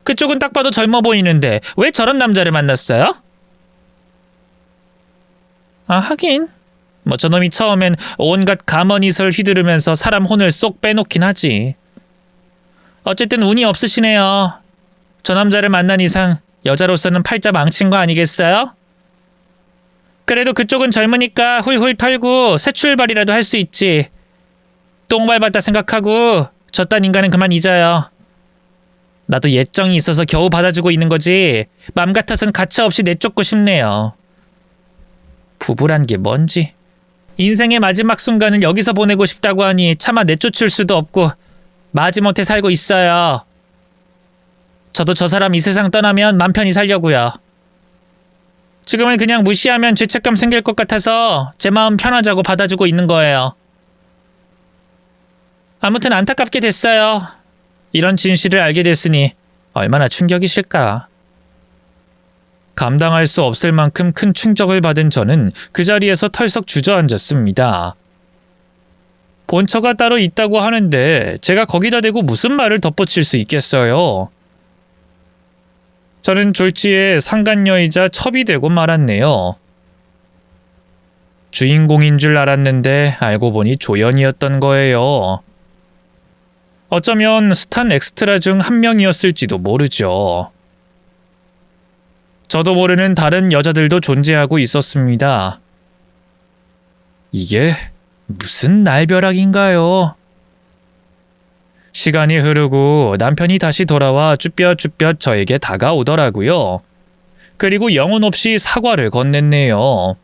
그쪽은 딱 봐도 젊어 보이는데 왜 저런 남자를 만났어요? 아, 하긴 뭐 저놈이 처음엔 온갖 가머니설 휘두르면서 사람 혼을 쏙 빼놓긴 하지. 어쨌든 운이 없으시네요. 저 남자를 만난 이상 여자로서는 팔자 망친 거 아니겠어요? 그래도 그쪽은 젊으니까 훌훌 털고 새 출발이라도 할 수 있지. 똥 밟았다 생각하고 저딴 인간은 그만 잊어요. 나도 예정이 있어서 겨우 받아주고 있는 거지 맘 같아선 가차없이 내쫓고 싶네요. 부부란 게 뭔지. 인생의 마지막 순간을 여기서 보내고 싶다고 하니 차마 내쫓을 수도 없고 마지못해 살고 있어요. 저도 저 사람 이 세상 떠나면 맘 편히 살려고요. 지금은 그냥 무시하면 죄책감 생길 것 같아서 제 마음 편하자고 받아주고 있는 거예요. 아무튼 안타깝게 됐어요. 이런 진실을 알게 됐으니 얼마나 충격이실까. 감당할 수 없을 만큼 큰 충격을 받은 저는 그 자리에서 털썩 주저앉았습니다. 본처가 따로 있다고 하는데 제가 거기다 대고 무슨 말을 덧붙일 수 있겠어요. 저는 졸지에 상간녀이자 첩이 되고 말았네요. 주인공인 줄 알았는데 알고 보니 조연이었던 거예요. 어쩌면 스탄 엑스트라 중 한 명이었을지도 모르죠. 저도 모르는 다른 여자들도 존재하고 있었습니다. 이게 무슨 날벼락인가요? 시간이 흐르고 남편이 다시 돌아와 쭈뼛쭈뼛 저에게 다가오더라고요. 그리고 영혼 없이 사과를 건넸네요.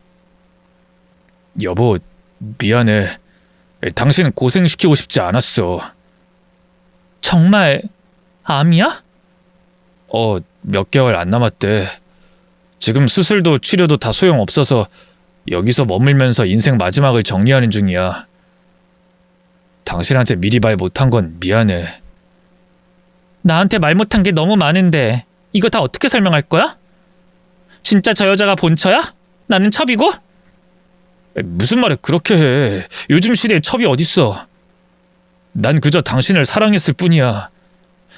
여보, 미안해. 당신 고생시키고 싶지 않았어. 정말 암이야? 몇 개월 안 남았대. 지금 수술도 치료도 다 소용없어서 여기서 머물면서 인생 마지막을 정리하는 중이야. 당신한테 미리 말 못한 건 미안해. 나한테 말 못한 게 너무 많은데 이거 다 어떻게 설명할 거야? 진짜 저 여자가 본처야? 나는 첩이고? 무슨 말을 그렇게 해. 요즘 시대에 첩이 어딨어. 난 그저 당신을 사랑했을 뿐이야.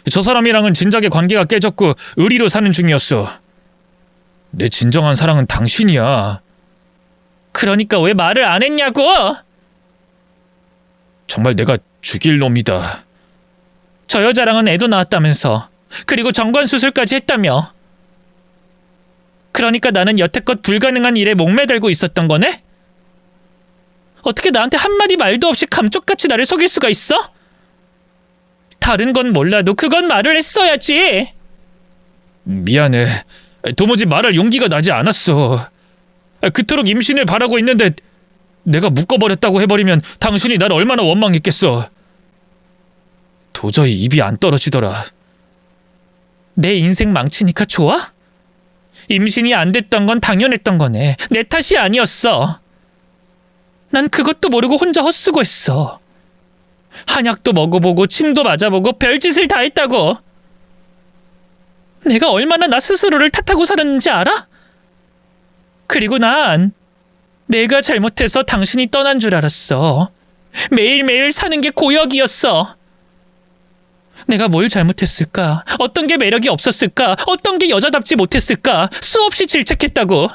저 사람이랑은 진작에 관계가 깨졌고 의리로 사는 중이었어. 내 진정한 사랑은 당신이야. 그러니까 왜 말을 안 했냐고! 정말 내가 죽일 놈이다. 저 여자랑은 애도 낳았다면서. 그리고 정관 수술까지 했다며. 그러니까 나는 여태껏 불가능한 일에 목매달고 있었던 거네? 어떻게 나한테 한마디 말도 없이 감쪽같이 나를 속일 수가 있어? 다른 건 몰라도 그건 말을 했어야지. 미안해. 도무지 말할 용기가 나지 않았어. 그토록 임신을 바라고 있는데 내가 묶어버렸다고 해버리면 당신이 날 얼마나 원망했겠어. 도저히 입이 안 떨어지더라. 내 인생 망치니까 좋아? 임신이 안 됐던 건 당연했던 거네. 내 탓이 아니었어. 난 그것도 모르고 혼자 헛쓰고 했어. 한약도 먹어보고 침도 맞아보고 별짓을 다 했다고. 내가 얼마나 나 스스로를 탓하고 살았는지 알아? 그리고 난 내가 잘못해서 당신이 떠난 줄 알았어. 매일매일 사는 게 고역이었어. 내가 뭘 잘못했을까? 어떤 게 매력이 없었을까? 어떤 게 여자답지 못했을까? 수없이 질책했다고.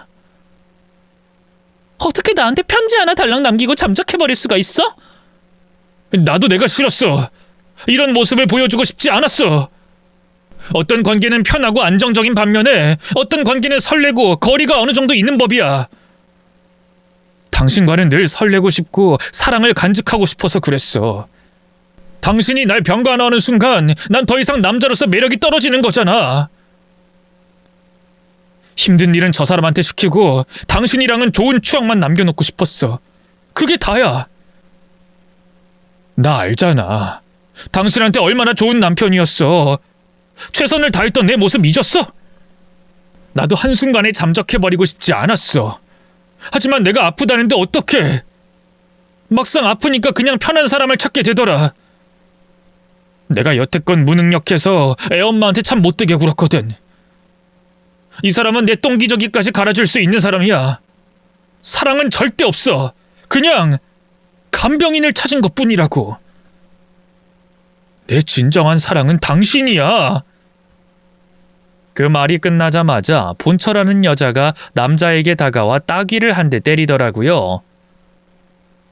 어떻게 나한테 편지 하나 달랑 남기고 잠적해버릴 수가 있어? 나도 내가 싫었어. 이런 모습을 보여주고 싶지 않았어. 어떤 관계는 편하고 안정적인 반면에 어떤 관계는 설레고 거리가 어느 정도 있는 법이야. 당신과는 늘 설레고 싶고 사랑을 간직하고 싶어서 그랬어. 당신이 날 병간호하는 순간 난 더 이상 남자로서 매력이 떨어지는 거잖아. 힘든 일은 저 사람한테 시키고 당신이랑은 좋은 추억만 남겨놓고 싶었어. 그게 다야. 나 알잖아. 당신한테 얼마나 좋은 남편이었어. 최선을 다했던 내 모습 잊었어? 나도 한순간에 잠적해버리고 싶지 않았어. 하지만 내가 아프다는데 어떡해. 막상 아프니까 그냥 편한 사람을 찾게 되더라. 내가 여태껏 무능력해서 애엄마한테 참 못되게 굴었거든. 이 사람은 내 똥기저귀까지 갈아줄 수 있는 사람이야. 사랑은 절대 없어. 그냥 간병인을 찾은 것뿐이라고. 내 진정한 사랑은 당신이야. 그 말이 끝나자마자 본처라는 여자가 남자에게 다가와 따귀를 한 대 때리더라고요.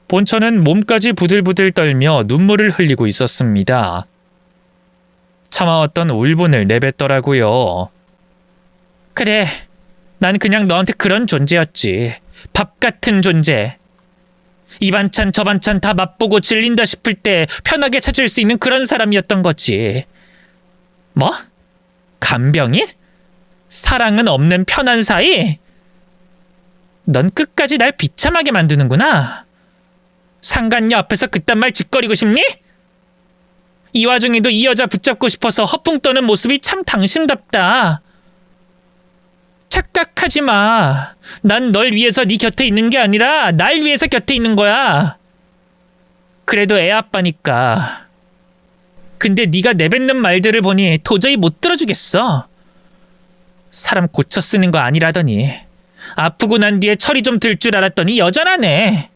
본처는 몸까지 부들부들 떨며 눈물을 흘리고 있었습니다. 참아왔던 울분을 내뱉더라고요. 그래, 난 그냥 너한테 그런 존재였지. 밥 같은 존재. 이 반찬 저 반찬 다 맛보고 질린다 싶을 때 편하게 찾을 수 있는 그런 사람이었던 거지. 뭐? 간병인? 사랑은 없는 편한 사이? 넌 끝까지 날 비참하게 만드는구나. 상간녀 앞에서 그딴 말 짓거리고 싶니? 이 와중에도 이 여자 붙잡고 싶어서 허풍 떠는 모습이 참 당신답다. 착각하지 마. 난 널 위해서 네 곁에 있는 게 아니라 날 위해서 곁에 있는 거야. 그래도 애 아빠니까. 근데 네가 내뱉는 말들을 보니 도저히 못 들어주겠어. 사람 고쳐 쓰는 거 아니라더니. 아프고 난 뒤에 철이 좀 들 줄 알았더니 여자라네.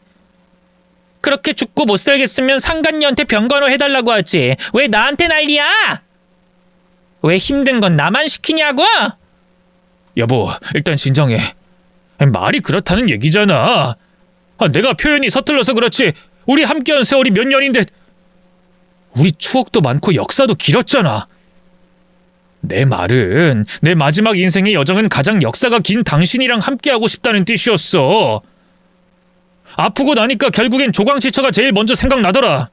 그렇게 죽고 못 살겠으면 상간녀한테 병간호 해달라고 하지. 왜 나한테 난리야? 왜 힘든 건 나만 시키냐고? 여보, 일단 진정해. 말이 그렇다는 얘기잖아. 내가 표현이 서툴러서 그렇지. 우리 함께한 세월이 몇 년인데. 우리 추억도 많고 역사도 길었잖아. 내 말은 내 마지막 인생의 여정은 가장 역사가 긴 당신이랑 함께하고 싶다는 뜻이었어. 아프고 나니까 결국엔 조광지처가 제일 먼저 생각나더라.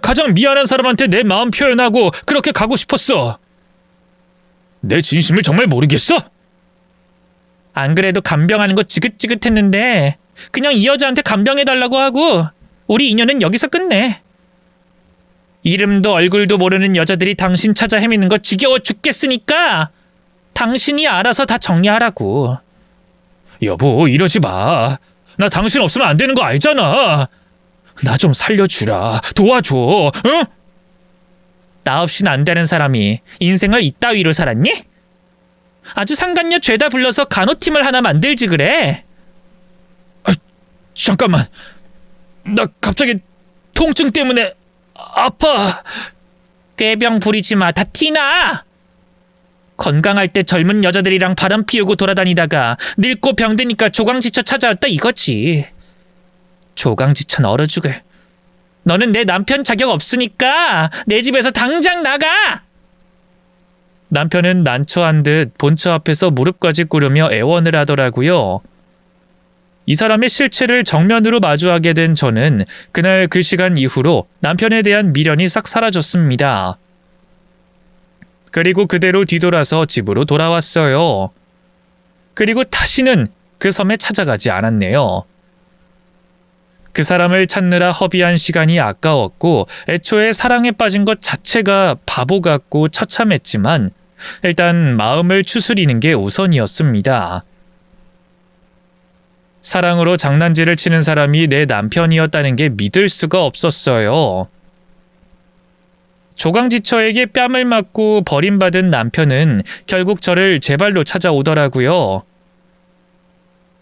가장 미안한 사람한테 내 마음 표현하고 그렇게 가고 싶었어. 내 진심을 정말 모르겠어? 안 그래도 간병하는 거 지긋지긋했는데 그냥 이 여자한테 간병해달라고 하고 우리 인연은 여기서 끝내. 이름도 얼굴도 모르는 여자들이 당신 찾아 헤매는 거 지겨워 죽겠으니까 당신이 알아서 다 정리하라고. 여보, 이러지 마. 나 당신 없으면 안 되는 거 알잖아. 나 좀 살려주라. 도와줘. 응? 나 없인 안 되는 사람이 인생을 이따위로 살았니? 아주 상간녀 죄다 불러서 간호팀을 하나 만들지 그래. 잠깐만. 나 갑자기 통증 때문에 아파. 꾀병 부리지 마. 다 티나. 건강할 때 젊은 여자들이랑 바람 피우고 돌아다니다가 늙고 병드니까 조광지처 찾아왔다 이거지. 조광지처는 얼어 죽을. 너는 내 남편 자격 없으니까 내 집에서 당장 나가! 남편은 난처한 듯 본처 앞에서 무릎까지 꿇으며 애원을 하더라고요. 이 사람의 실체를 정면으로 마주하게 된 저는 그날 그 시간 이후로 남편에 대한 미련이 싹 사라졌습니다. 그리고 그대로 뒤돌아서 집으로 돌아왔어요. 그리고 다시는 그 섬에 찾아가지 않았네요. 그 사람을 찾느라 허비한 시간이 아까웠고 애초에 사랑에 빠진 것 자체가 바보 같고 처참했지만 일단 마음을 추스리는 게 우선이었습니다. 사랑으로 장난질을 치는 사람이 내 남편이었다는 게 믿을 수가 없었어요. 조강지처에게 뺨을 맞고 버림받은 남편은 결국 저를 제 발로 찾아오더라고요.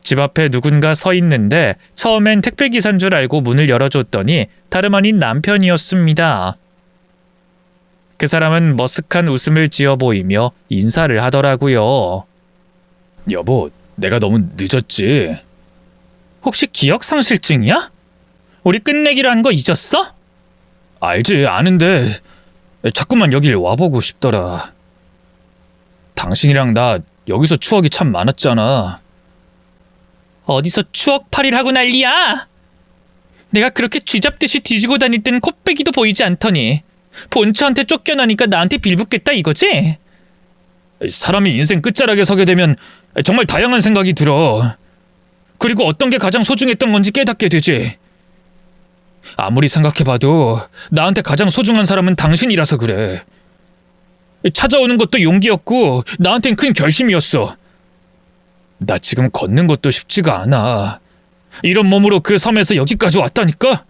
집 앞에 누군가 서 있는데 처음엔 택배기사인 줄 알고 문을 열어줬더니 다름 아닌 남편이었습니다. 그 사람은 머쓱한 웃음을 지어 보이며 인사를 하더라고요. 여보, 내가 너무 늦었지? 혹시 기억상실증이야? 우리 끝내기로 한 거 잊었어? 알지, 아는데 자꾸만 여길 와보고 싶더라. 당신이랑 나 여기서 추억이 참 많았잖아. 어디서 추억팔이를 하고 난리야? 내가 그렇게 쥐잡듯이 뒤지고 다닐 땐 코빼기도 보이지 않더니 본처한테 쫓겨나니까 나한테 빌붙겠다 이거지? 사람이 인생 끝자락에 서게 되면 정말 다양한 생각이 들어. 그리고 어떤 게 가장 소중했던 건지 깨닫게 되지. 아무리 생각해봐도 나한테 가장 소중한 사람은 당신이라서 그래. 찾아오는 것도 용기였고 나한텐 큰 결심이었어. 나 지금 걷는 것도 쉽지가 않아. 이런 몸으로 그 섬에서 여기까지 왔다니까?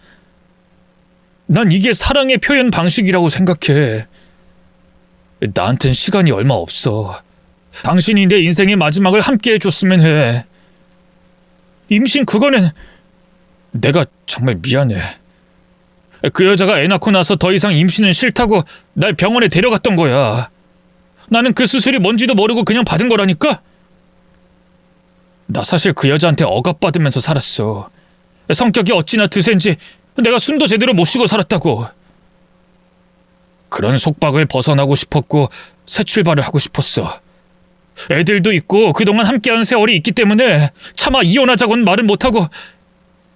난 이게 사랑의 표현 방식이라고 생각해. 나한텐 시간이 얼마 없어. 당신이 내 인생의 마지막을 함께 해줬으면 해. 임신 그거는 내가 정말 미안해. 그 여자가 애 낳고 나서 더 이상 임신은 싫다고 날 병원에 데려갔던 거야. 나는 그 수술이 뭔지도 모르고 그냥 받은 거라니까? 나 사실 그 여자한테 억압받으면서 살았어. 성격이 어찌나 드센지 내가 숨도 제대로 못 쉬고 살았다고. 그런 속박을 벗어나고 싶었고 새 출발을 하고 싶었어. 애들도 있고 그동안 함께한 세월이 있기 때문에 차마 이혼하자고는 말을 못하고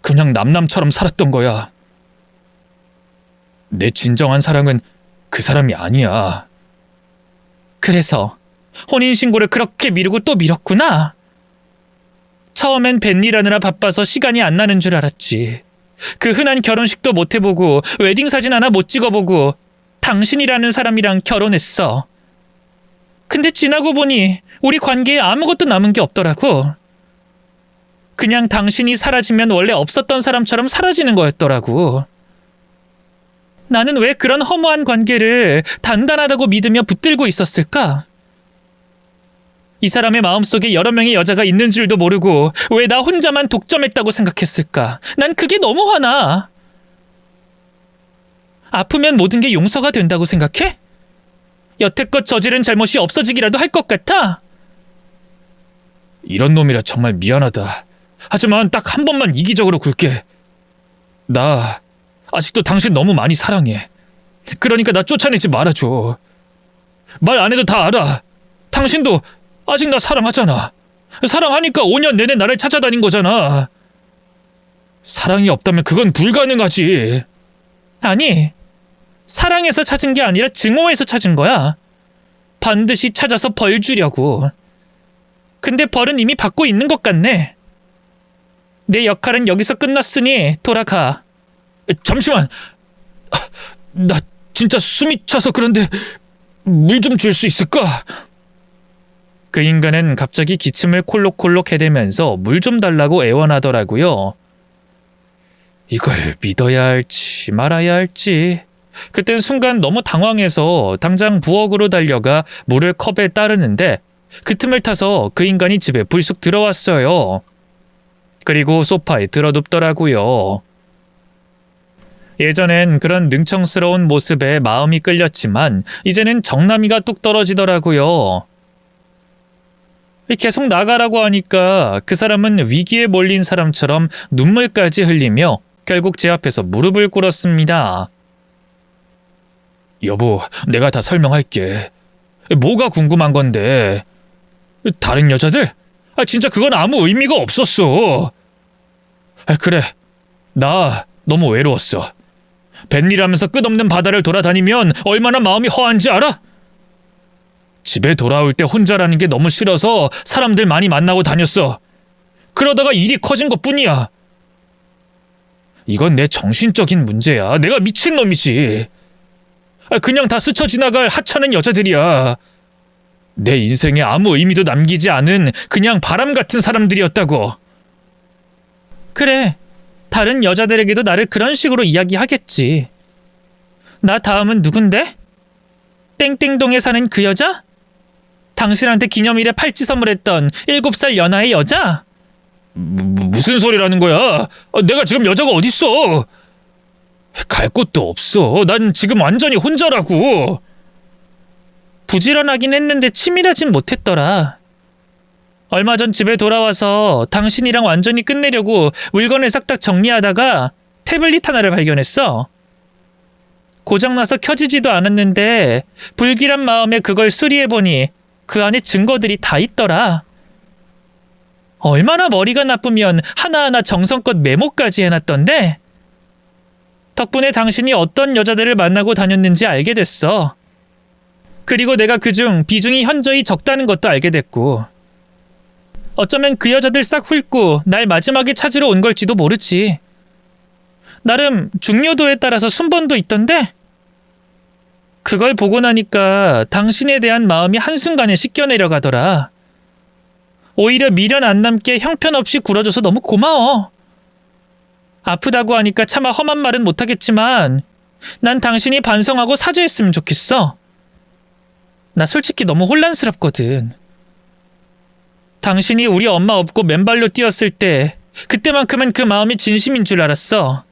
그냥 남남처럼 살았던 거야. 내 진정한 사랑은 그 사람이 아니야. 그래서 혼인신고를 그렇게 미루고 또 미뤘구나. 처음엔 뱃일하느라 바빠서 시간이 안 나는 줄 알았지. 그 흔한 결혼식도 못 해보고 웨딩 사진 하나 못 찍어보고 당신이라는 사람이랑 결혼했어. 근데 지나고 보니 우리 관계에 아무것도 남은 게 없더라고. 그냥 당신이 사라지면 원래 없었던 사람처럼 사라지는 거였더라고. 나는 왜 그런 허무한 관계를 단단하다고 믿으며 붙들고 있었을까? 이 사람의 마음속에 여러 명의 여자가 있는 줄도 모르고 왜 나 혼자만 독점했다고 생각했을까? 난 그게 너무 화나. 아프면 모든 게 용서가 된다고 생각해? 여태껏 저지른 잘못이 없어지기라도 할 것 같아? 이런 놈이라 정말 미안하다. 하지만 딱 한 번만 이기적으로 굴게. 나 아직도 당신 너무 많이 사랑해. 그러니까 나 쫓아내지 말아줘. 말 안 해도 다 알아. 당신도 아직 나 사랑하잖아. 사랑하니까 5년 내내 나를 찾아다닌 거잖아. 사랑이 없다면 그건 불가능하지. 아니, 사랑해서 찾은 게 아니라 증오해서 찾은 거야. 반드시 찾아서 벌 주려고. 근데 벌은 이미 받고 있는 것 같네. 내 역할은 여기서 끝났으니 돌아가. 잠시만. 나 진짜 숨이 차서 그런데 물 좀 줄 수 있을까? 그 인간은 갑자기 기침을 콜록콜록 해대면서 물 좀 달라고 애원하더라고요. 이걸 믿어야 할지 말아야 할지. 그땐 순간 너무 당황해서 당장 부엌으로 달려가 물을 컵에 따르는데 그 틈을 타서 그 인간이 집에 불쑥 들어왔어요. 그리고 소파에 들어눕더라고요. 예전엔 그런 능청스러운 모습에 마음이 끌렸지만 이제는 정남이가 뚝 떨어지더라고요. 계속 나가라고 하니까 그 사람은 위기에 몰린 사람처럼 눈물까지 흘리며 결국 제 앞에서 무릎을 꿇었습니다. 여보, 내가 다 설명할게. 뭐가 궁금한 건데? 다른 여자들? 진짜 그건 아무 의미가 없었어. 그래, 나 너무 외로웠어. 벤일하면서 끝없는 바다를 돌아다니면 얼마나 마음이 허한지 알아? 집에 돌아올 때 혼자라는 게 너무 싫어서 사람들 많이 만나고 다녔어. 그러다가 일이 커진 것뿐이야. 이건 내 정신적인 문제야. 내가 미친놈이지. 그냥 다 스쳐 지나갈 하찮은 여자들이야. 내 인생에 아무 의미도 남기지 않은 그냥 바람 같은 사람들이었다고. 그래, 다른 여자들에게도 나를 그런 식으로 이야기하겠지. 나 다음은 누군데? 땡땡동에 사는 그 여자? 당신한테 기념일에 팔찌 선물했던 7살 연하의 여자? 무슨 소리라는 거야? 내가 지금 여자가 어딨어? 갈 곳도 없어. 난 지금 완전히 혼자라고. 부지런하긴 했는데 치밀하진 못했더라. 얼마 전 집에 돌아와서 당신이랑 완전히 끝내려고 물건을 싹 다 정리하다가 태블릿 하나를 발견했어. 고장나서 켜지지도 않았는데 불길한 마음에 그걸 수리해보니 그 안에 증거들이 다 있더라. 얼마나 머리가 나쁘면 하나하나 정성껏 메모까지 해놨던데? 덕분에 당신이 어떤 여자들을 만나고 다녔는지 알게 됐어. 그리고 내가 그중 비중이 현저히 적다는 것도 알게 됐고. 어쩌면 그 여자들 싹 훑고 날 마지막에 찾으러 온 걸지도 모르지. 나름 중요도에 따라서 순번도 있던데? 그걸 보고 나니까 당신에 대한 마음이 한순간에 씻겨 내려가더라. 오히려 미련 안 남게 형편없이 굴어줘서 너무 고마워. 아프다고 하니까 차마 험한 말은 못하겠지만 난 당신이 반성하고 사죄했으면 좋겠어. 나 솔직히 너무 혼란스럽거든. 당신이 우리 엄마 업고 맨발로 뛰었을 때 그때만큼은 그 마음이 진심인 줄 알았어.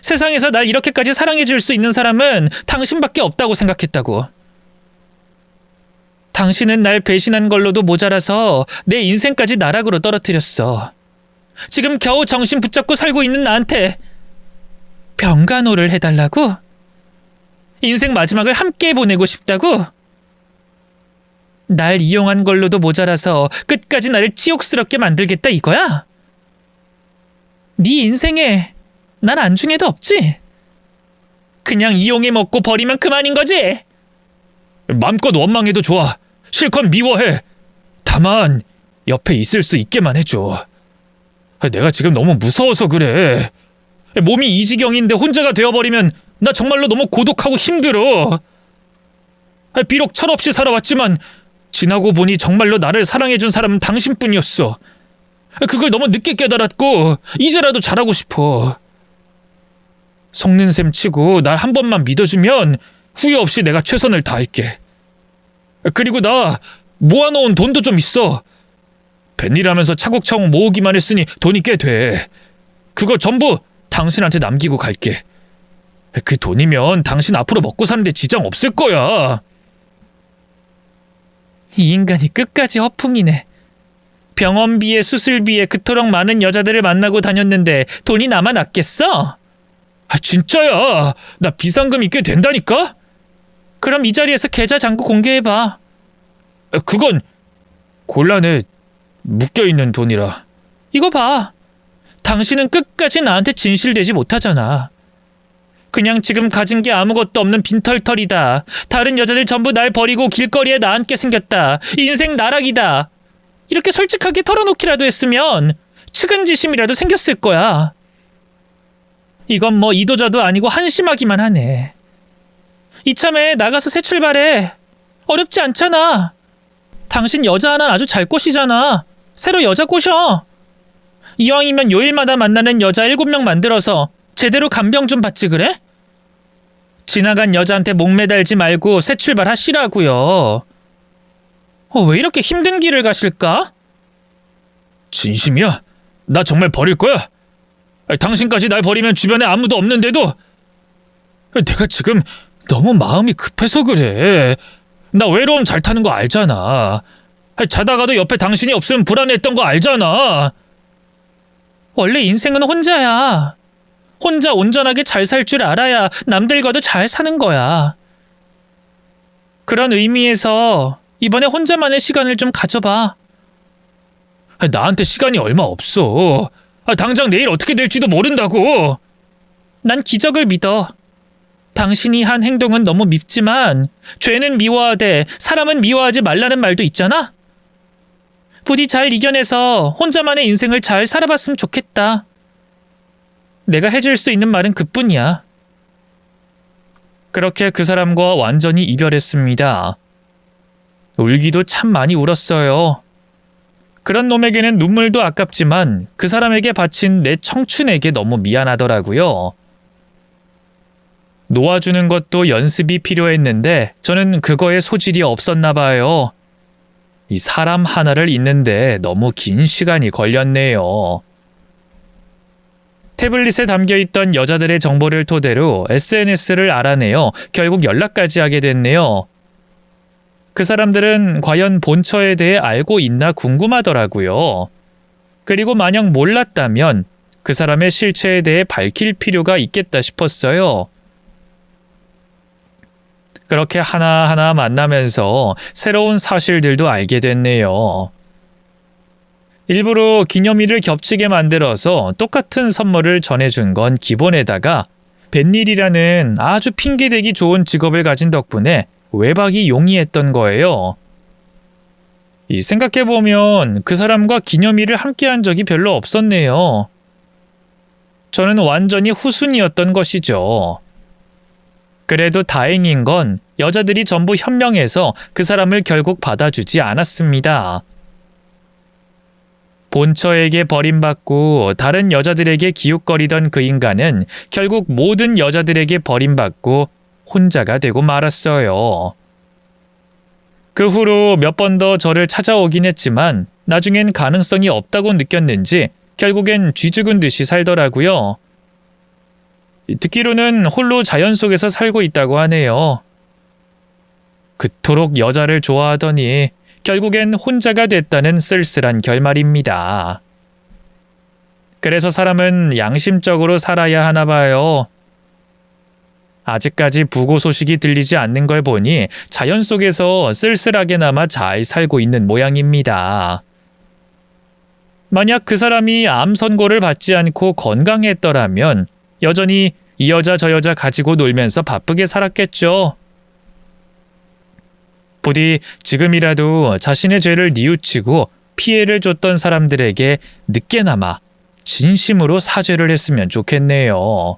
세상에서 날 이렇게까지 사랑해줄 수 있는 사람은 당신밖에 없다고 생각했다고. 당신은 날 배신한 걸로도 모자라서 내 인생까지 나락으로 떨어뜨렸어. 지금 겨우 정신 붙잡고 살고 있는 나한테 병간호를 해달라고? 인생 마지막을 함께 보내고 싶다고? 날 이용한 걸로도 모자라서 끝까지 나를 치욕스럽게 만들겠다 이거야? 네 인생에 난 안중에도 없지? 그냥 이용해 먹고 버리면 그만인 거지? 맘껏 원망해도 좋아. 실컷 미워해. 다만 옆에 있을 수 있게만 해줘. 내가 지금 너무 무서워서 그래. 몸이 이 지경인데 혼자가 되어버리면 나 정말로 너무 고독하고 힘들어. 비록 철없이 살아왔지만 지나고 보니 정말로 나를 사랑해준 사람은 당신뿐이었어. 그걸 너무 늦게 깨달았고 이제라도 잘하고 싶어. 속는 셈 치고 날 한 번만 믿어주면 후회 없이 내가 최선을 다할게. 그리고 나 모아놓은 돈도 좀 있어. 벤일하면서 차곡차곡 모으기만 했으니 돈이 꽤 돼. 그거 전부 당신한테 남기고 갈게. 그 돈이면 당신 앞으로 먹고 사는데 지장 없을 거야. 이 인간이 끝까지 허풍이네. 병원비에 수술비에 그토록 많은 여자들을 만나고 다녔는데 돈이 나만 아꼈어? 진짜야. 나 비상금이 꽤 된다니까? 그럼 이 자리에서 계좌 잔고 공개해봐. 그건 곤란해. 묶여있는 돈이라. 이거 봐. 당신은 끝까지 나한테 진실되지 못하잖아. 그냥 지금 가진 게 아무것도 없는 빈털털이다. 다른 여자들 전부 날 버리고 길거리에 나앉게 생겼다. 인생 나락이다. 이렇게 솔직하게 털어놓기라도 했으면 측은지심이라도 생겼을 거야. 이건 뭐 이도저도 아니고 한심하기만 하네. 이참에 나가서 새 출발해. 어렵지 않잖아. 당신 여자 하나 아주 잘 꼬시잖아. 새로 여자 꼬셔. 이왕이면 요일마다 만나는 여자 7명 만들어서 제대로 간병 좀 받지 그래? 지나간 여자한테 목매달지 말고 새 출발하시라고요. 왜 이렇게 힘든 길을 가실까? 진심이야? 나 정말 버릴 거야? 당신까지 날 버리면 주변에 아무도 없는데도 내가 지금 너무 마음이 급해서 그래. 나 외로움 잘 타는 거 알잖아. 자다가도 옆에 당신이 없으면 불안했던 거 알잖아. 원래 인생은 혼자야. 혼자 온전하게 잘 살 줄 알아야 남들과도 잘 사는 거야. 그런 의미에서 이번에 혼자만의 시간을 좀 가져봐. 나한테 시간이 얼마 없어. 당장 내일 어떻게 될지도 모른다고. 난 기적을 믿어. 당신이 한 행동은 너무 밉지만 죄는 미워하되 사람은 미워하지 말라는 말도 있잖아? 부디 잘 이겨내서 혼자만의 인생을 잘 살아봤으면 좋겠다. 내가 해줄 수 있는 말은 그뿐이야. 그렇게 그 사람과 완전히 이별했습니다. 울기도 참 많이 울었어요. 그런 놈에게는 눈물도 아깝지만 그 사람에게 바친 내 청춘에게 너무 미안하더라고요. 놓아주는 것도 연습이 필요했는데 저는 그거에 소질이 없었나 봐요. 이 사람 하나를 잊는데 너무 긴 시간이 걸렸네요. 태블릿에 담겨있던 여자들의 정보를 토대로 SNS를 알아내어 결국 연락까지 하게 됐네요. 그 사람들은 과연 본처에 대해 알고 있나 궁금하더라고요. 그리고 만약 몰랐다면 그 사람의 실체에 대해 밝힐 필요가 있겠다 싶었어요. 그렇게 하나하나 만나면서 새로운 사실들도 알게 됐네요. 일부러 기념일을 겹치게 만들어서 똑같은 선물을 전해준 건 기본에다가 벤일이라는 아주 핑계대기 좋은 직업을 가진 덕분에 외박이 용이했던 거예요. 생각해보면 그 사람과 기념일을 함께한 적이 별로 없었네요. 저는 완전히 후순이었던 것이죠. 그래도 다행인 건 여자들이 전부 현명해서 그 사람을 결국 받아주지 않았습니다. 본처에게 버림받고 다른 여자들에게 기웃거리던 그 인간은 결국 모든 여자들에게 버림받고 혼자가 되고 말았어요. 그 후로 몇 번 더 저를 찾아오긴 했지만 나중엔 가능성이 없다고 느꼈는지 결국엔 쥐 죽은 듯이 살더라고요. 듣기로는 홀로 자연 속에서 살고 있다고 하네요. 그토록 여자를 좋아하더니 결국엔 혼자가 됐다는 쓸쓸한 결말입니다. 그래서 사람은 양심적으로 살아야 하나 봐요. 아직까지 부고 소식이 들리지 않는 걸 보니 자연 속에서 쓸쓸하게나마 잘 살고 있는 모양입니다. 만약 그 사람이 암 선고를 받지 않고 건강했더라면 여전히 이 여자 저 여자 가지고 놀면서 바쁘게 살았겠죠. 부디 지금이라도 자신의 죄를 뉘우치고 피해를 줬던 사람들에게 늦게나마 진심으로 사죄를 했으면 좋겠네요.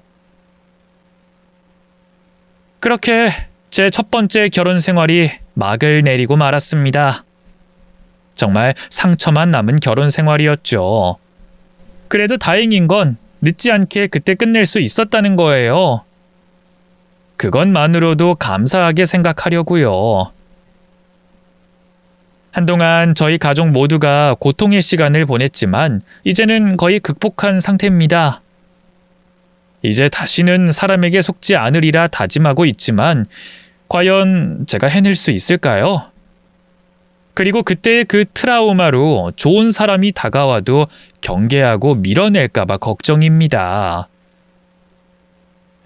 그렇게 제 첫 번째 결혼 생활이 막을 내리고 말았습니다. 정말 상처만 남은 결혼 생활이었죠. 그래도 다행인 건 늦지 않게 그때 끝낼 수 있었다는 거예요. 그것만으로도 감사하게 생각하려고요. 한동안 저희 가족 모두가 고통의 시간을 보냈지만 이제는 거의 극복한 상태입니다. 이제 다시는 사람에게 속지 않으리라 다짐하고 있지만 과연 제가 해낼 수 있을까요? 그리고 그때의 그 트라우마로 좋은 사람이 다가와도 경계하고 밀어낼까봐 걱정입니다.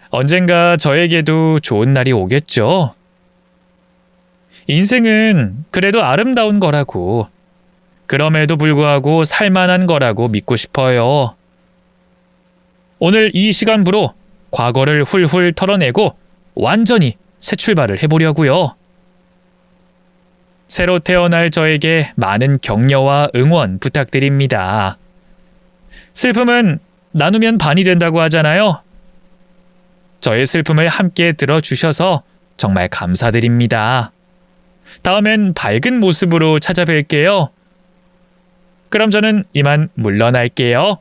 언젠가 저에게도 좋은 날이 오겠죠? 인생은 그래도 아름다운 거라고, 그럼에도 불구하고 살만한 거라고 믿고 싶어요. 오늘 이 시간부로 과거를 훌훌 털어내고 완전히 새 출발을 해보려고요. 새로 태어날 저에게 많은 격려와 응원 부탁드립니다. 슬픔은 나누면 반이 된다고 하잖아요. 저의 슬픔을 함께 들어주셔서 정말 감사드립니다. 다음엔 밝은 모습으로 찾아뵐게요. 그럼 저는 이만 물러날게요.